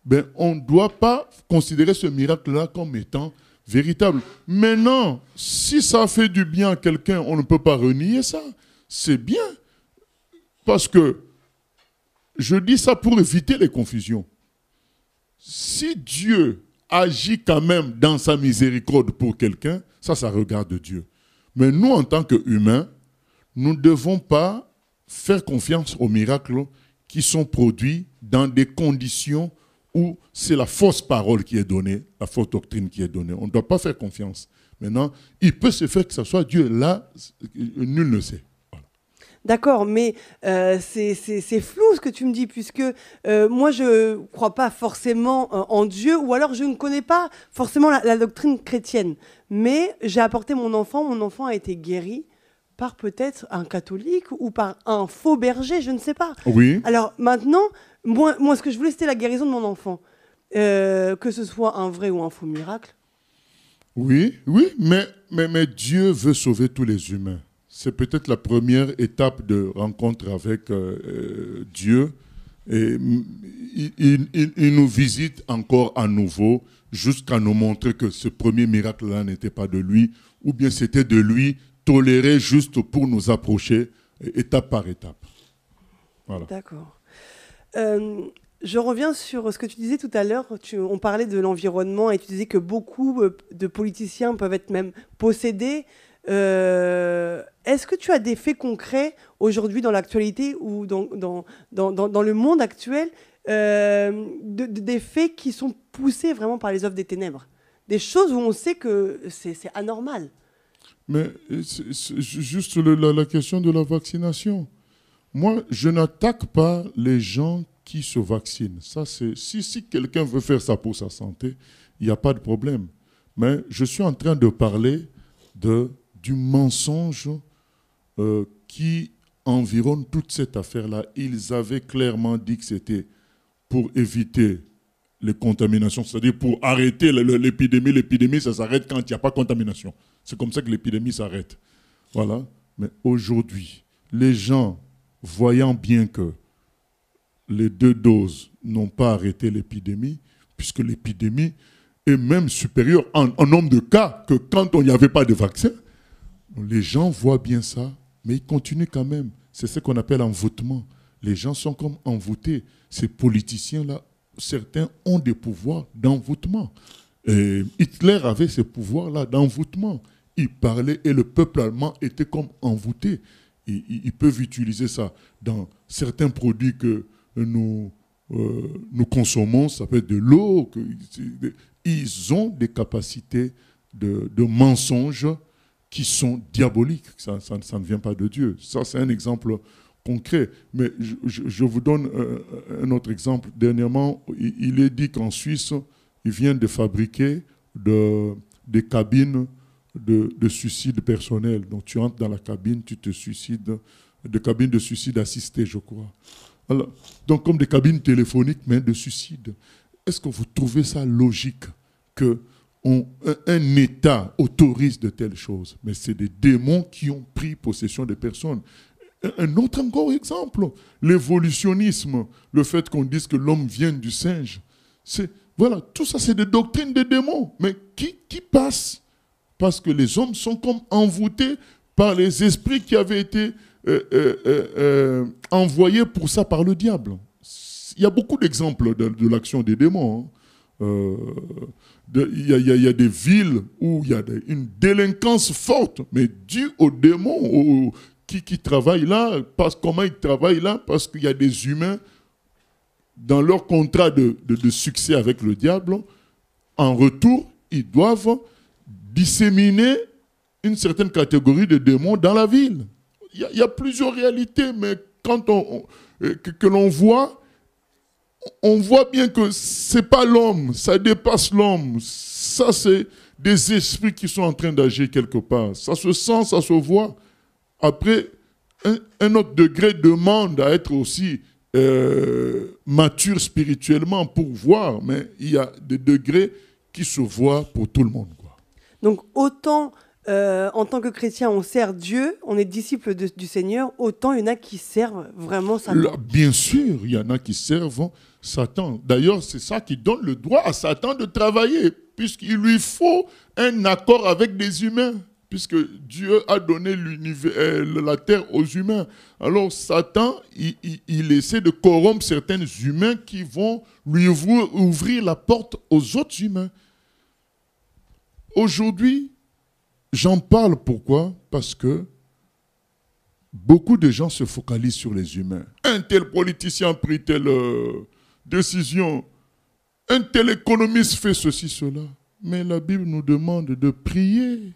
ben, on ne doit pas considérer ce miracle-là comme étant véritable. Maintenant, si ça fait du bien à quelqu'un, on ne peut pas renier ça. C'est bien. Parce que je dis ça pour éviter les confusions. Si Dieu agit quand même dans sa miséricorde pour quelqu'un, ça regarde Dieu. Mais nous, en tant qu'humains, nous ne devons pas faire confiance aux miracles qui sont produits dans des conditions où c'est la fausse parole qui est donnée, la fausse doctrine qui est donnée. On ne doit pas faire confiance. Maintenant, il peut se faire que ce soit Dieu. Là, nul ne sait. Voilà. D'accord, mais c'est flou ce que tu me dis, puisque moi, je ne crois pas forcément en Dieu, ou alors je ne connais pas forcément la doctrine chrétienne. Mais j'ai apporté mon enfant a été guéri par peut-être un catholique ou par un faux berger, je ne sais pas. Oui. Alors maintenant, moi ce que je voulais, c'était la guérison de mon enfant. Que ce soit un vrai ou un faux miracle. Oui, mais Dieu veut sauver tous les humains. C'est peut-être la première étape de rencontre avec Dieu. Et il nous visite encore à nouveau jusqu'à nous montrer que ce premier miracle-là n'était pas de lui, ou bien c'était de lui, toléré juste pour nous approcher étape par étape. Voilà. D'accord. Je reviens sur ce que tu disais tout à l'heure. On parlait de l'environnement et tu disais que beaucoup de politiciens peuvent être même possédés. Est-ce que tu as des faits concrets aujourd'hui dans l'actualité ou dans le monde actuel, des faits qui sont poussés vraiment par les œuvres des ténèbres? Des choses où on sait que c'est anormal. Mais c'est juste la question de la vaccination. Moi, je n'attaque pas les gens qui se vaccinent. Ça, si quelqu'un veut faire ça pour sa santé, il n'y a pas de problème. Mais je suis en train de parler du mensonge qui environne toute cette affaire-là. Ils avaient clairement dit que c'était pour éviter les contaminations, c'est-à-dire pour arrêter l'épidémie. L'épidémie, ça s'arrête quand il n'y a pas de contamination. C'est comme ça que l'épidémie s'arrête. Voilà. Mais aujourd'hui, les gens, voyant bien que les 2 doses n'ont pas arrêté l'épidémie, puisque l'épidémie est même supérieure en nombre de cas que quand on n'y avait pas de vaccin, les gens voient bien ça, mais ils continuent quand même. C'est ce qu'on appelle envoûtement. Les gens sont comme envoûtés. Ces politiciens-là, certains ont des pouvoirs d'envoûtement. Et Hitler avait ces pouvoirs-là d'envoûtement. Il parlait et le peuple allemand était comme envoûté. Ils peuvent utiliser ça dans certains produits que nous consommons. Ça peut être de l'eau. Ils ont des capacités de mensonges qui sont diaboliques. Ça ne vient pas de Dieu. Ça, c'est un exemple concret. Mais je vous donne un autre exemple. Dernièrement, il est dit qu'en Suisse, ils viennent de fabriquer des cabines de suicide personnel. Donc, tu entres dans la cabine, tu te suicides, des cabines de suicide assistées, je crois. Alors, donc, comme des cabines téléphoniques, mais de suicide. Est-ce que vous trouvez ça logique qu'on un État autorise de telles choses, mais c'est des démons qui ont pris possession des personnes. Un autre encore exemple, l'évolutionnisme, le fait qu'on dise que l'homme vient du singe. Voilà, tout ça c'est des doctrines des démons, mais qui passent parce que les hommes sont comme envoûtés par les esprits qui avaient été envoyés pour ça par le diable. Il y a beaucoup d'exemples de l'action des démons. Il y a des villes où il y a une délinquance forte, mais due aux démons qui travaillent là. Comment ils travaillent là? Parce qu'il y a des humains, dans leur contrat de succès avec le diable, en retour, ils doivent disséminer une certaine catégorie de démons dans la ville. Il y a plusieurs réalités, mais quand que l'on voit, on voit bien que ce n'est pas l'homme, ça dépasse l'homme. Ça, c'est des esprits qui sont en train d'agir quelque part. Ça se sent, ça se voit. Après, un autre degré demande à être aussi mature spirituellement pour voir, mais il y a des degrés qui se voient pour tout le monde, quoi. Donc autant en tant que chrétien on sert Dieu, on est disciple du Seigneur, autant il y en a qui servent vraiment Satan. Là, bien sûr, il y en a qui servent Satan. D'ailleurs, c'est ça qui donne le droit à Satan de travailler, puisqu'il lui faut un accord avec des humains, puisque Dieu a donné la terre aux humains. Alors Satan, il essaie de corrompre certains humains qui vont lui ouvrir la porte aux autres humains. Aujourd'hui, j'en parle pourquoi? Parce que beaucoup de gens se focalisent sur les humains. Un tel politicien a pris telle décision, un tel économiste fait ceci, cela. Mais la Bible nous demande de prier.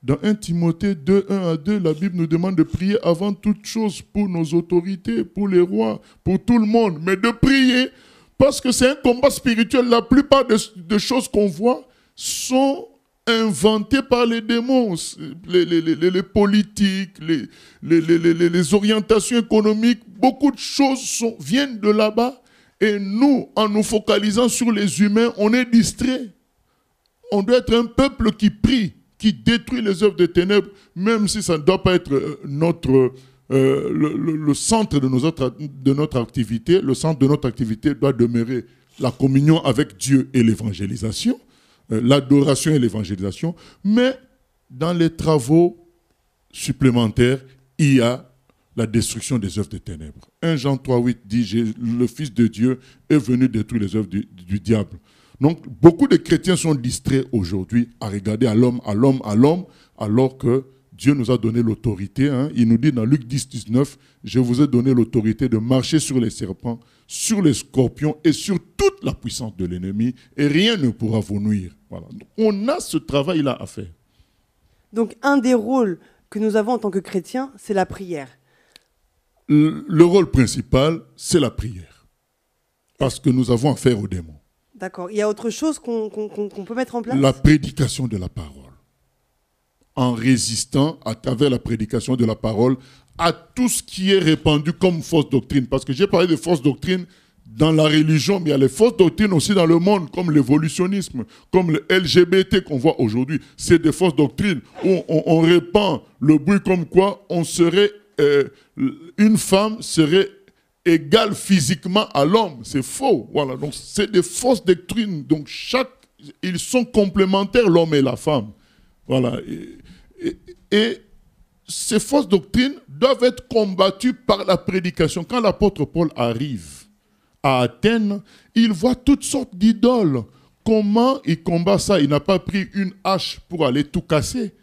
Dans 1 Timothée 2, 1 à 2, la Bible nous demande de prier avant toute chose pour nos autorités, pour les rois, pour tout le monde. Mais de prier, parce que c'est un combat spirituel. La plupart de choses qu'on voit sont inventées par les démons. Les politiques, les orientations économiques, beaucoup de choses viennent de là-bas. Et nous, en nous focalisant sur les humains, on est distrait. On doit être un peuple qui prie, qui détruit les œuvres des ténèbres, même si ça ne doit pas être le centre de notre activité. Le centre de notre activité doit demeurer la communion avec Dieu et l'évangélisation, l'adoration et l'évangélisation. Mais dans les travaux supplémentaires, il y a la destruction des œuvres des ténèbres. 1 Jean 3,8 dit « Le Fils de Dieu est venu détruire les œuvres du diable ». Donc, beaucoup de chrétiens sont distraits aujourd'hui à regarder à l'homme, alors que Dieu nous a donné l'autorité. Il nous dit dans Luc 10, 19, « Je vous ai donné l'autorité de marcher sur les serpents, sur les scorpions et sur toute la puissance de l'ennemi, et rien ne pourra vous nuire. » Voilà. Donc, on a ce travail-là à faire. Donc, un des rôles que nous avons en tant que chrétiens, c'est la prière. Le rôle principal, c'est la prière. Parce que nous avons affaire aux démons. D'accord. Il y a autre chose qu'on peut mettre en place? La prédication de la parole. En résistant à travers la prédication de la parole à tout ce qui est répandu comme fausse doctrine. Parce que j'ai parlé de fausses doctrines dans la religion, mais il y a les fausses doctrines aussi dans le monde, comme l'évolutionnisme, comme le LGBT qu'on voit aujourd'hui. C'est des fausses doctrines où on répand le bruit comme quoi une femme serait égale physiquement à l'homme. C'est faux. Voilà. Donc, c'est des fausses doctrines. Donc, ils sont complémentaires, l'homme et la femme. Voilà. Et ces fausses doctrines doivent être combattues par la prédication. Quand l'apôtre Paul arrive à Athènes, il voit toutes sortes d'idoles. Comment il combat ça? Il n'a pas pris une hache pour aller tout casser.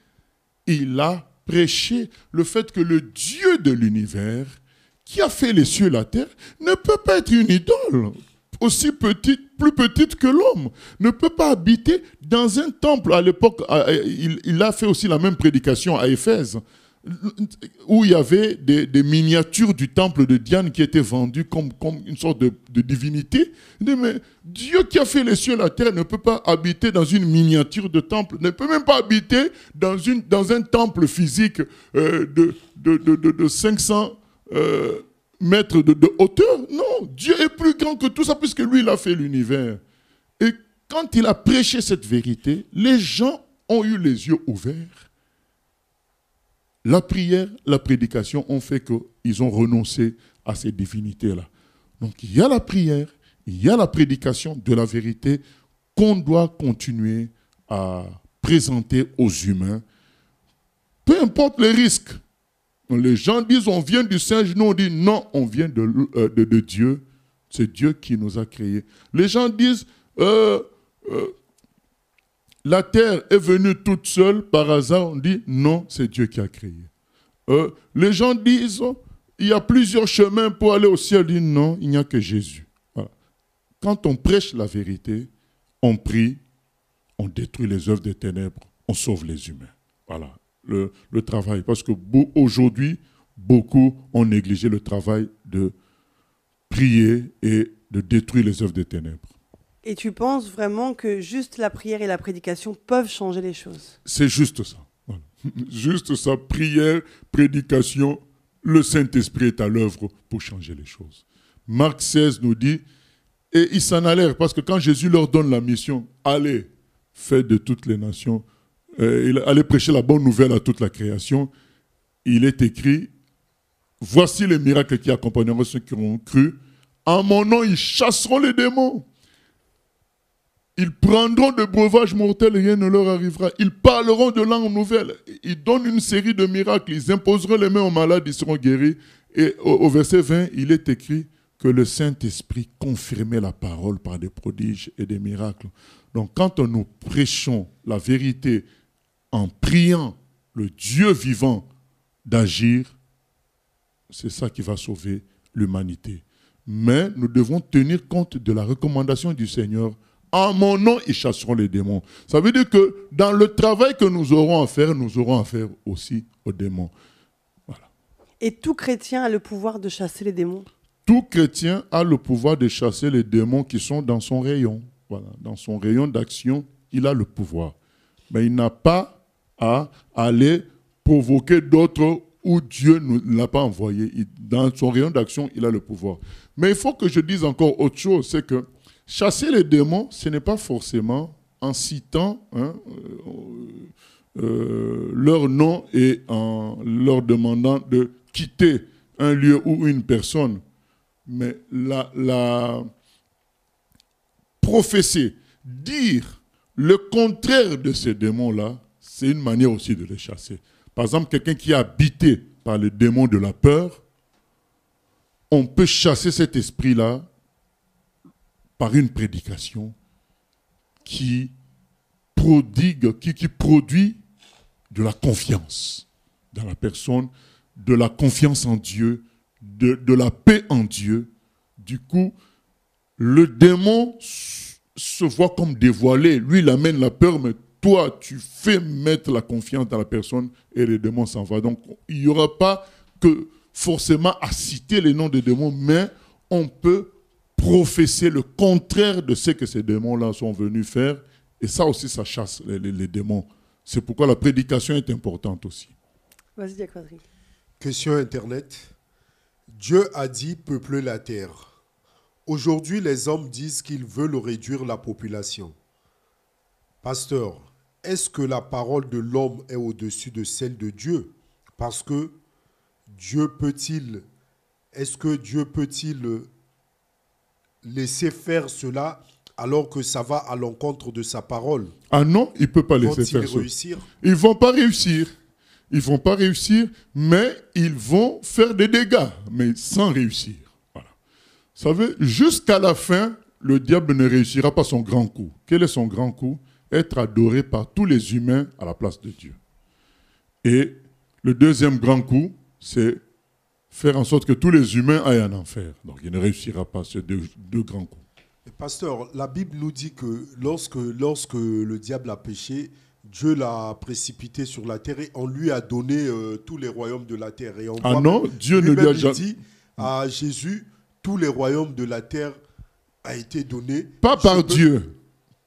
Il a prêché le fait que le Dieu de l'univers, qui a fait les cieux et la terre, ne peut pas être une idole aussi petite, plus petite que l'homme, ne peut pas habiter dans un temple. À l'époque, il a fait aussi la même prédication à Éphèse, où il y avait des miniatures du temple de Diane qui étaient vendues comme une sorte de divinité. Il dit, mais Dieu qui a fait les cieux et la terre ne peut pas habiter dans une miniature de temple, ne peut même pas habiter dans un temple physique de 500 mètres de hauteur. Non, Dieu est plus grand que tout ça puisque lui, il a fait l'univers. Et quand il a prêché cette vérité, les gens ont eu les yeux ouverts. La prière, la prédication ont fait qu'ils ont renoncé à ces divinités-là. Donc il y a la prière, il y a la prédication de la vérité qu'on doit continuer à présenter aux humains. Peu importe les risques. Les gens disent on vient du singe, nous on dit non, on vient de Dieu. C'est Dieu qui nous a créés. Les gens disent la terre est venue toute seule par hasard. On dit non, c'est Dieu qui a créé. Les gens disent il y a plusieurs chemins pour aller au ciel. On dit non, il n'y a que Jésus. Voilà. Quand on prêche la vérité, on prie, on détruit les œuvres des ténèbres, on sauve les humains. Voilà. Le travail. Parce que aujourd'hui, beaucoup ont négligé le travail de prier et de détruire les œuvres des ténèbres. Et tu penses vraiment que juste la prière et la prédication peuvent changer les choses? C'est juste ça. Voilà. Juste ça, prière, prédication, le Saint-Esprit est à l'œuvre pour changer les choses. Marc 16 nous dit, et ils s'en allèrent, parce que quand Jésus leur donne la mission, allez, faites de toutes les nations, allez prêcher la bonne nouvelle à toute la création, il est écrit, voici les miracles qui accompagneront ceux qui auront cru, en mon nom ils chasseront les démons. Ils prendront de breuvages mortels et rien ne leur arrivera. Ils parleront de langues nouvelles. Ils donnent une série de miracles. Ils imposeront les mains aux malades, ils seront guéris. Et au verset 20, il est écrit que le Saint-Esprit confirmait la parole par des prodiges et des miracles. Donc quand nous prêchons la vérité en priant le Dieu vivant d'agir, c'est ça qui va sauver l'humanité. Mais nous devons tenir compte de la recommandation du Seigneur. En mon nom, ils chasseront les démons. Ça veut dire que dans le travail que nous aurons à faire aussi aux démons. Voilà. Et tout chrétien a le pouvoir de chasser les démons? Tout chrétien a le pouvoir de chasser les démons qui sont dans son rayon. Voilà. Dans son rayon d'action, il a le pouvoir. Mais il n'a pas à aller provoquer d'autres où Dieu ne l'a pas envoyé. Dans son rayon d'action, il a le pouvoir. Mais il faut que je dise encore autre chose, c'est que chasser les démons, ce n'est pas forcément en citant leur nom et en leur demandant de quitter un lieu ou une personne. Mais la prophétie, dire le contraire de ces démons-là, c'est une manière aussi de les chasser. Par exemple, quelqu'un qui est habité par le démon de la peur, on peut chasser cet esprit-là par une prédication qui produit de la confiance dans la personne, de la confiance en Dieu, de la paix en Dieu. Du coup, le démon se voit comme dévoilé. Lui, il amène la peur, mais toi, tu fais mettre la confiance dans la personne et le démon s'en va. Donc, il n'y aura pas que forcément à citer les noms des démons, mais on peut prophétiser le contraire de ce que ces démons-là sont venus faire. Et ça aussi, ça chasse les démons. C'est pourquoi la prédication est importante aussi. Vas-y, Diacre. Question Internet. Dieu a dit peupler la terre. Aujourd'hui, les hommes disent qu'ils veulent réduire la population. Pasteur, est-ce que la parole de l'homme est au-dessus de celle de Dieu? Parce que est-ce que Dieu peut-il laisser faire cela alors que ça va à l'encontre de sa parole? Ah non, il ne peut pas laisser faire ça. Réussir? Ils ne vont pas réussir. Ils ne vont pas réussir, mais ils vont faire des dégâts, mais sans réussir. Voilà. Vous savez, jusqu'à la fin, le diable ne réussira pas son grand coup. Quel est son grand coup? Être adoré par tous les humains à la place de Dieu. Et le deuxième grand coup, c'est faire en sorte que tous les humains aillent en enfer. Donc il ne réussira pas ces deux grands coups. Pasteur, la Bible nous dit que lorsque le diable a péché, Dieu l'a précipité sur la terre et on lui a donné tous les royaumes de la terre. Et on non, Dieu ne lui a jamais dit à Jésus, tous les royaumes de la terre a été donné. Pas par Dieu.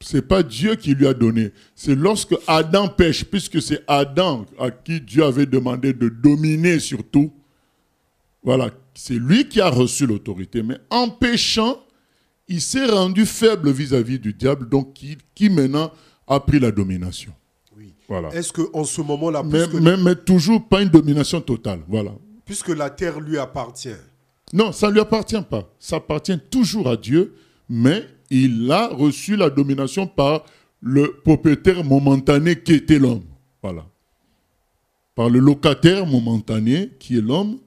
C'est pas Dieu qui lui a donné. C'est lorsque Adam pêche, puisque c'est Adam à qui Dieu avait demandé de dominer sur tout. Voilà, c'est lui qui a reçu l'autorité. Mais en péchant, il s'est rendu faible vis-à-vis du diable, donc qui maintenant a pris la domination. Oui. Voilà. Est-ce qu'en ce moment-là, mais toujours pas une domination totale. Voilà. Puisque la terre lui appartient. Non, ça ne lui appartient pas. Ça appartient toujours à Dieu, mais il a reçu la domination par le propriétaire momentané qui était l'homme. Voilà. Par le locataire momentané qui est l'homme,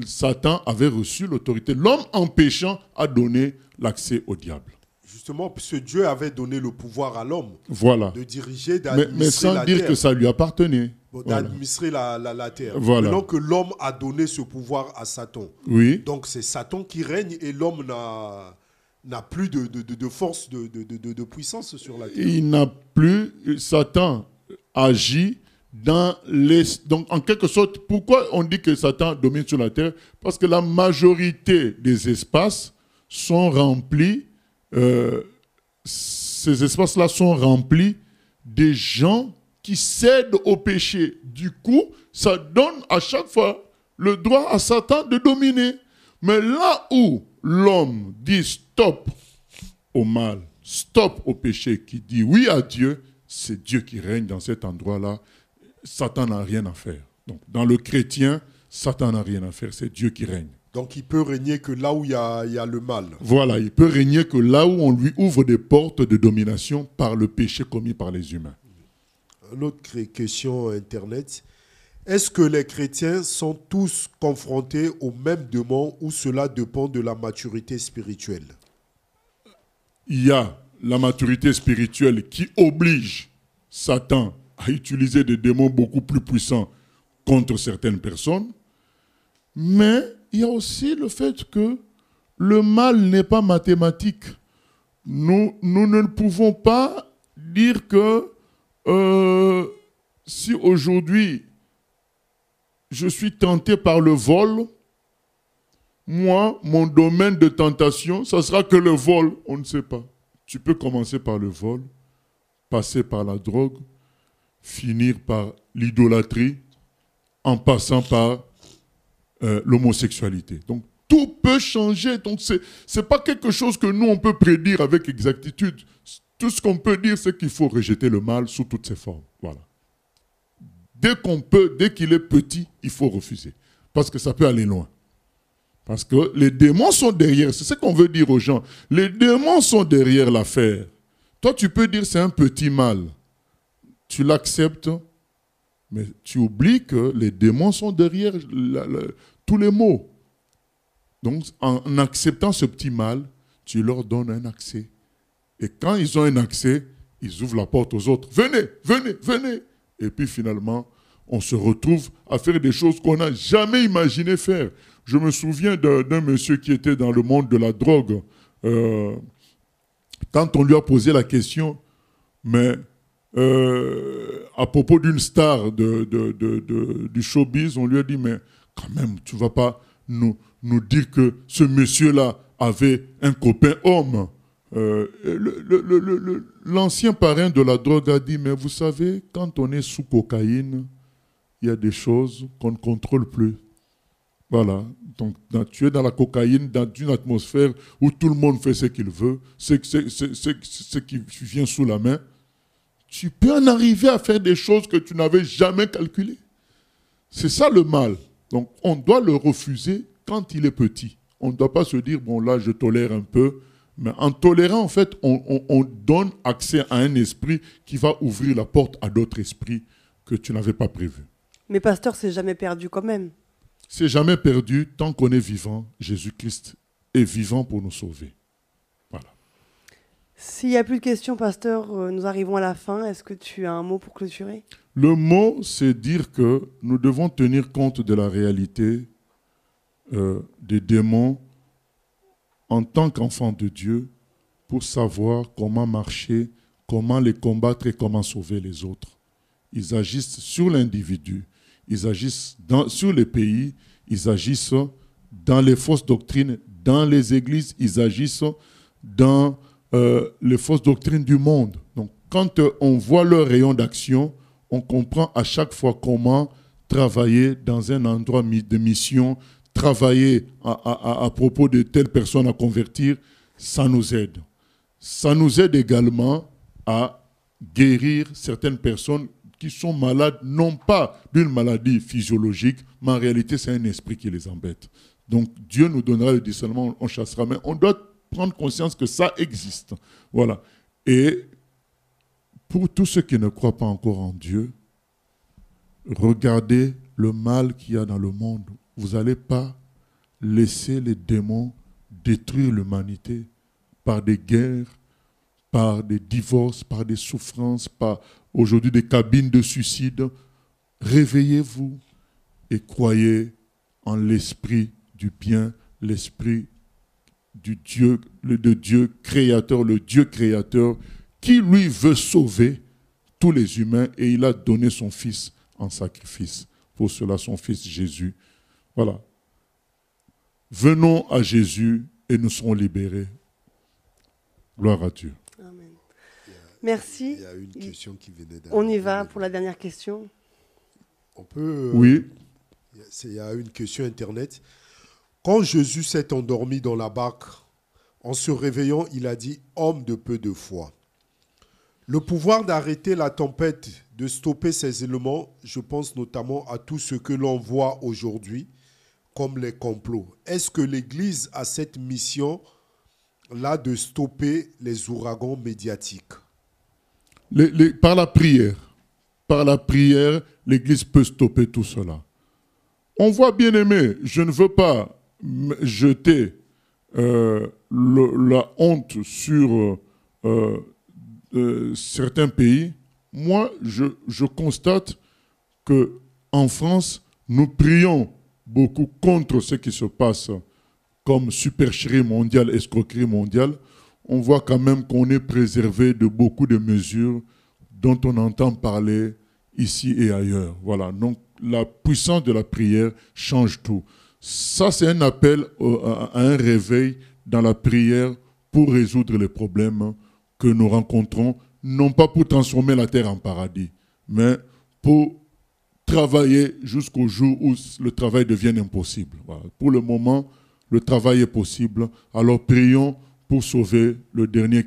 Satan avait reçu l'autorité. L'homme en péchant a donné l'accès au diable. Justement, puisque Dieu avait donné le pouvoir à l'homme voilà. de diriger, d'administrer mais sans la dire terre. Que ça lui appartenait. D'administrer la terre. Voilà. Maintenant que l'homme a donné ce pouvoir à Satan. Oui. Donc c'est Satan qui règne et l'homme n'a plus de force, de puissance sur la terre. Il n'a plus, Satan agit dans les... Donc en quelque sorte, pourquoi on dit que Satan domine sur la terre? Parce que la majorité des espaces sont remplis, ces espaces-là sont remplis des gens qui cèdent au péché. Du coup, ça donne à chaque fois le droit à Satan de dominer. Mais là où l'homme dit stop au mal, stop au péché, qui dit oui à Dieu, c'est Dieu qui règne dans cet endroit-là. Satan n'a rien à faire. Donc, dans le chrétien, Satan n'a rien à faire, c'est Dieu qui règne. Donc il peut régner que là où il y a le mal. Voilà, il peut régner que là où on lui ouvre des portes de domination par le péché commis par les humains. Une autre question Internet. Est-ce que les chrétiens sont tous confrontés aux mêmes démons ou cela dépend de la maturité spirituelle? Il y a la maturité spirituelle qui oblige Satan à utiliser des démons beaucoup plus puissants contre certaines personnes. Mais il y a aussi le fait que le mal n'est pas mathématique. Nous ne pouvons pas dire que si aujourd'hui je suis tenté par le vol, moi, mon domaine de tentation, ça sera que le vol. On ne sait pas. Tu peux commencer par le vol, passer par la drogue, finir par l'idolâtrie, en passant par l'homosexualité. Donc, tout peut changer. Donc, ce n'est pas quelque chose que nous, on peut prédire avec exactitude. Tout ce qu'on peut dire, c'est qu'il faut rejeter le mal sous toutes ses formes. Voilà. Dès qu'on peut, dès qu'il est petit, il faut refuser. Parce que ça peut aller loin. Parce que les démons sont derrière. C'est ce qu'on veut dire aux gens. Les démons sont derrière l'affaire. Toi, tu peux dire c'est un petit mal. Tu l'acceptes, mais tu oublies que les démons sont derrière tous les maux. Donc, en acceptant ce petit mal, tu leur donnes un accès. Et quand ils ont un accès, ils ouvrent la porte aux autres. Venez, venez, venez. Et puis finalement, on se retrouve à faire des choses qu'on n'a jamais imaginé faire. Je me souviens d'un monsieur qui était dans le monde de la drogue. Quand on lui a posé la question, mais à propos d'une star du showbiz, on lui a dit, mais quand même, tu ne vas pas nous dire que ce monsieur-là avait un copain homme. L'ancien parrain de la drogue a dit, mais vous savez, quand on est sous cocaïne, il y a des choses qu'on ne contrôle plus. Voilà. Donc, tu es dans la cocaïne, dans une atmosphère où tout le monde fait ce qu'il veut, ce qui vient sous la main. Tu peux en arriver à faire des choses que tu n'avais jamais calculées. C'est ça le mal. Donc, on doit le refuser quand il est petit. On ne doit pas se dire, bon là, je tolère un peu. Mais en tolérant, en fait, on donne accès à un esprit qui va ouvrir la porte à d'autres esprits que tu n'avais pas prévus. Mais pasteur, c'est jamais perdu quand même. C'est jamais perdu tant qu'on est vivant. Jésus-Christ est vivant pour nous sauver. Voilà. S'il n'y a plus de questions, pasteur, nous arrivons à la fin. Est-ce que tu as un mot pour clôturer? Le mot, c'est dire que nous devons tenir compte de la réalité des démons en tant qu'enfants de Dieu pour savoir comment marcher, comment les combattre et comment sauver les autres. Ils agissent sur l'individu, ils agissent sur les pays, ils agissent dans les fausses doctrines, dans les églises, ils agissent dans les fausses doctrines du monde. Donc, quand on voit leur rayon d'action, on comprend à chaque fois comment travailler dans un endroit de mission, travailler à propos de telle personne à convertir. ça nous aide. Ça nous aide également à guérir certaines personnes qui sont malades, non pas d'une maladie physiologique, mais en réalité, c'est un esprit qui les embête. Donc, Dieu nous donnera le discernement, on chassera. Mais on doit prendre conscience que ça existe. Voilà. Et pour tous ceux qui ne croient pas encore en Dieu, regardez le mal qu'il y a dans le monde. Vous n'allez pas laisser les démons détruire l'humanité par des guerres, par des divorces, par des souffrances, par aujourd'hui des cabines de suicide. Réveillez-vous et croyez en l'esprit du bien, l'esprit de Dieu créateur, le Dieu créateur qui lui veut sauver tous les humains et il a donné son fils en sacrifice. Pour cela, son fils Jésus. Voilà. Venons à Jésus et nous serons libérés. Gloire à Dieu. Amen. Merci. Il y a une question qui venait d'arriver. On y va pour la dernière question. On peut. Oui. Il y a une question Internet. Quand Jésus s'est endormi dans la barque, en se réveillant, il a dit « Homme de peu de foi ». Le pouvoir d'arrêter la tempête, de stopper ces éléments, je pense notamment à tout ce que l'on voit aujourd'hui, comme les complots. Est-ce que l'Église a cette mission-là de stopper les ouragans médiatiques? Par la prière, l'Église peut stopper tout cela. On voit, bien aimé, je ne veux pas jeter la honte sur certains pays. Moi, je constate qu'en France, nous prions beaucoup contre ce qui se passe comme supercherie mondiale, escroquerie mondiale. On voit quand même qu'on est préservé de beaucoup de mesures dont on entend parler ici et ailleurs. Voilà. Donc, la puissance de la prière change tout. Ça, c'est un appel à un réveil dans la prière pour résoudre les problèmes que nous rencontrons, non pas pour transformer la terre en paradis, mais pour travailler jusqu'au jour où le travail devienne impossible. Voilà. Pour le moment, le travail est possible. Alors prions pour sauver le dernier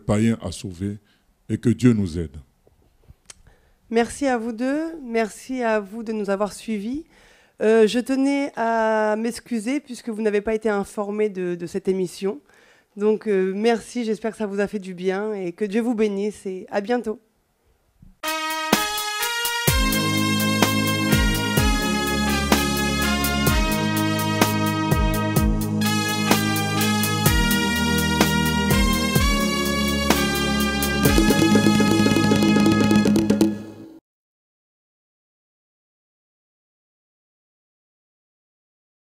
païen à sauver et que Dieu nous aide. Merci à vous deux. Merci à vous de nous avoir suivis. Je tenais à m'excuser puisque vous n'avez pas été informés de cette émission. Donc merci, j'espère que ça vous a fait du bien et que Dieu vous bénisse et à bientôt.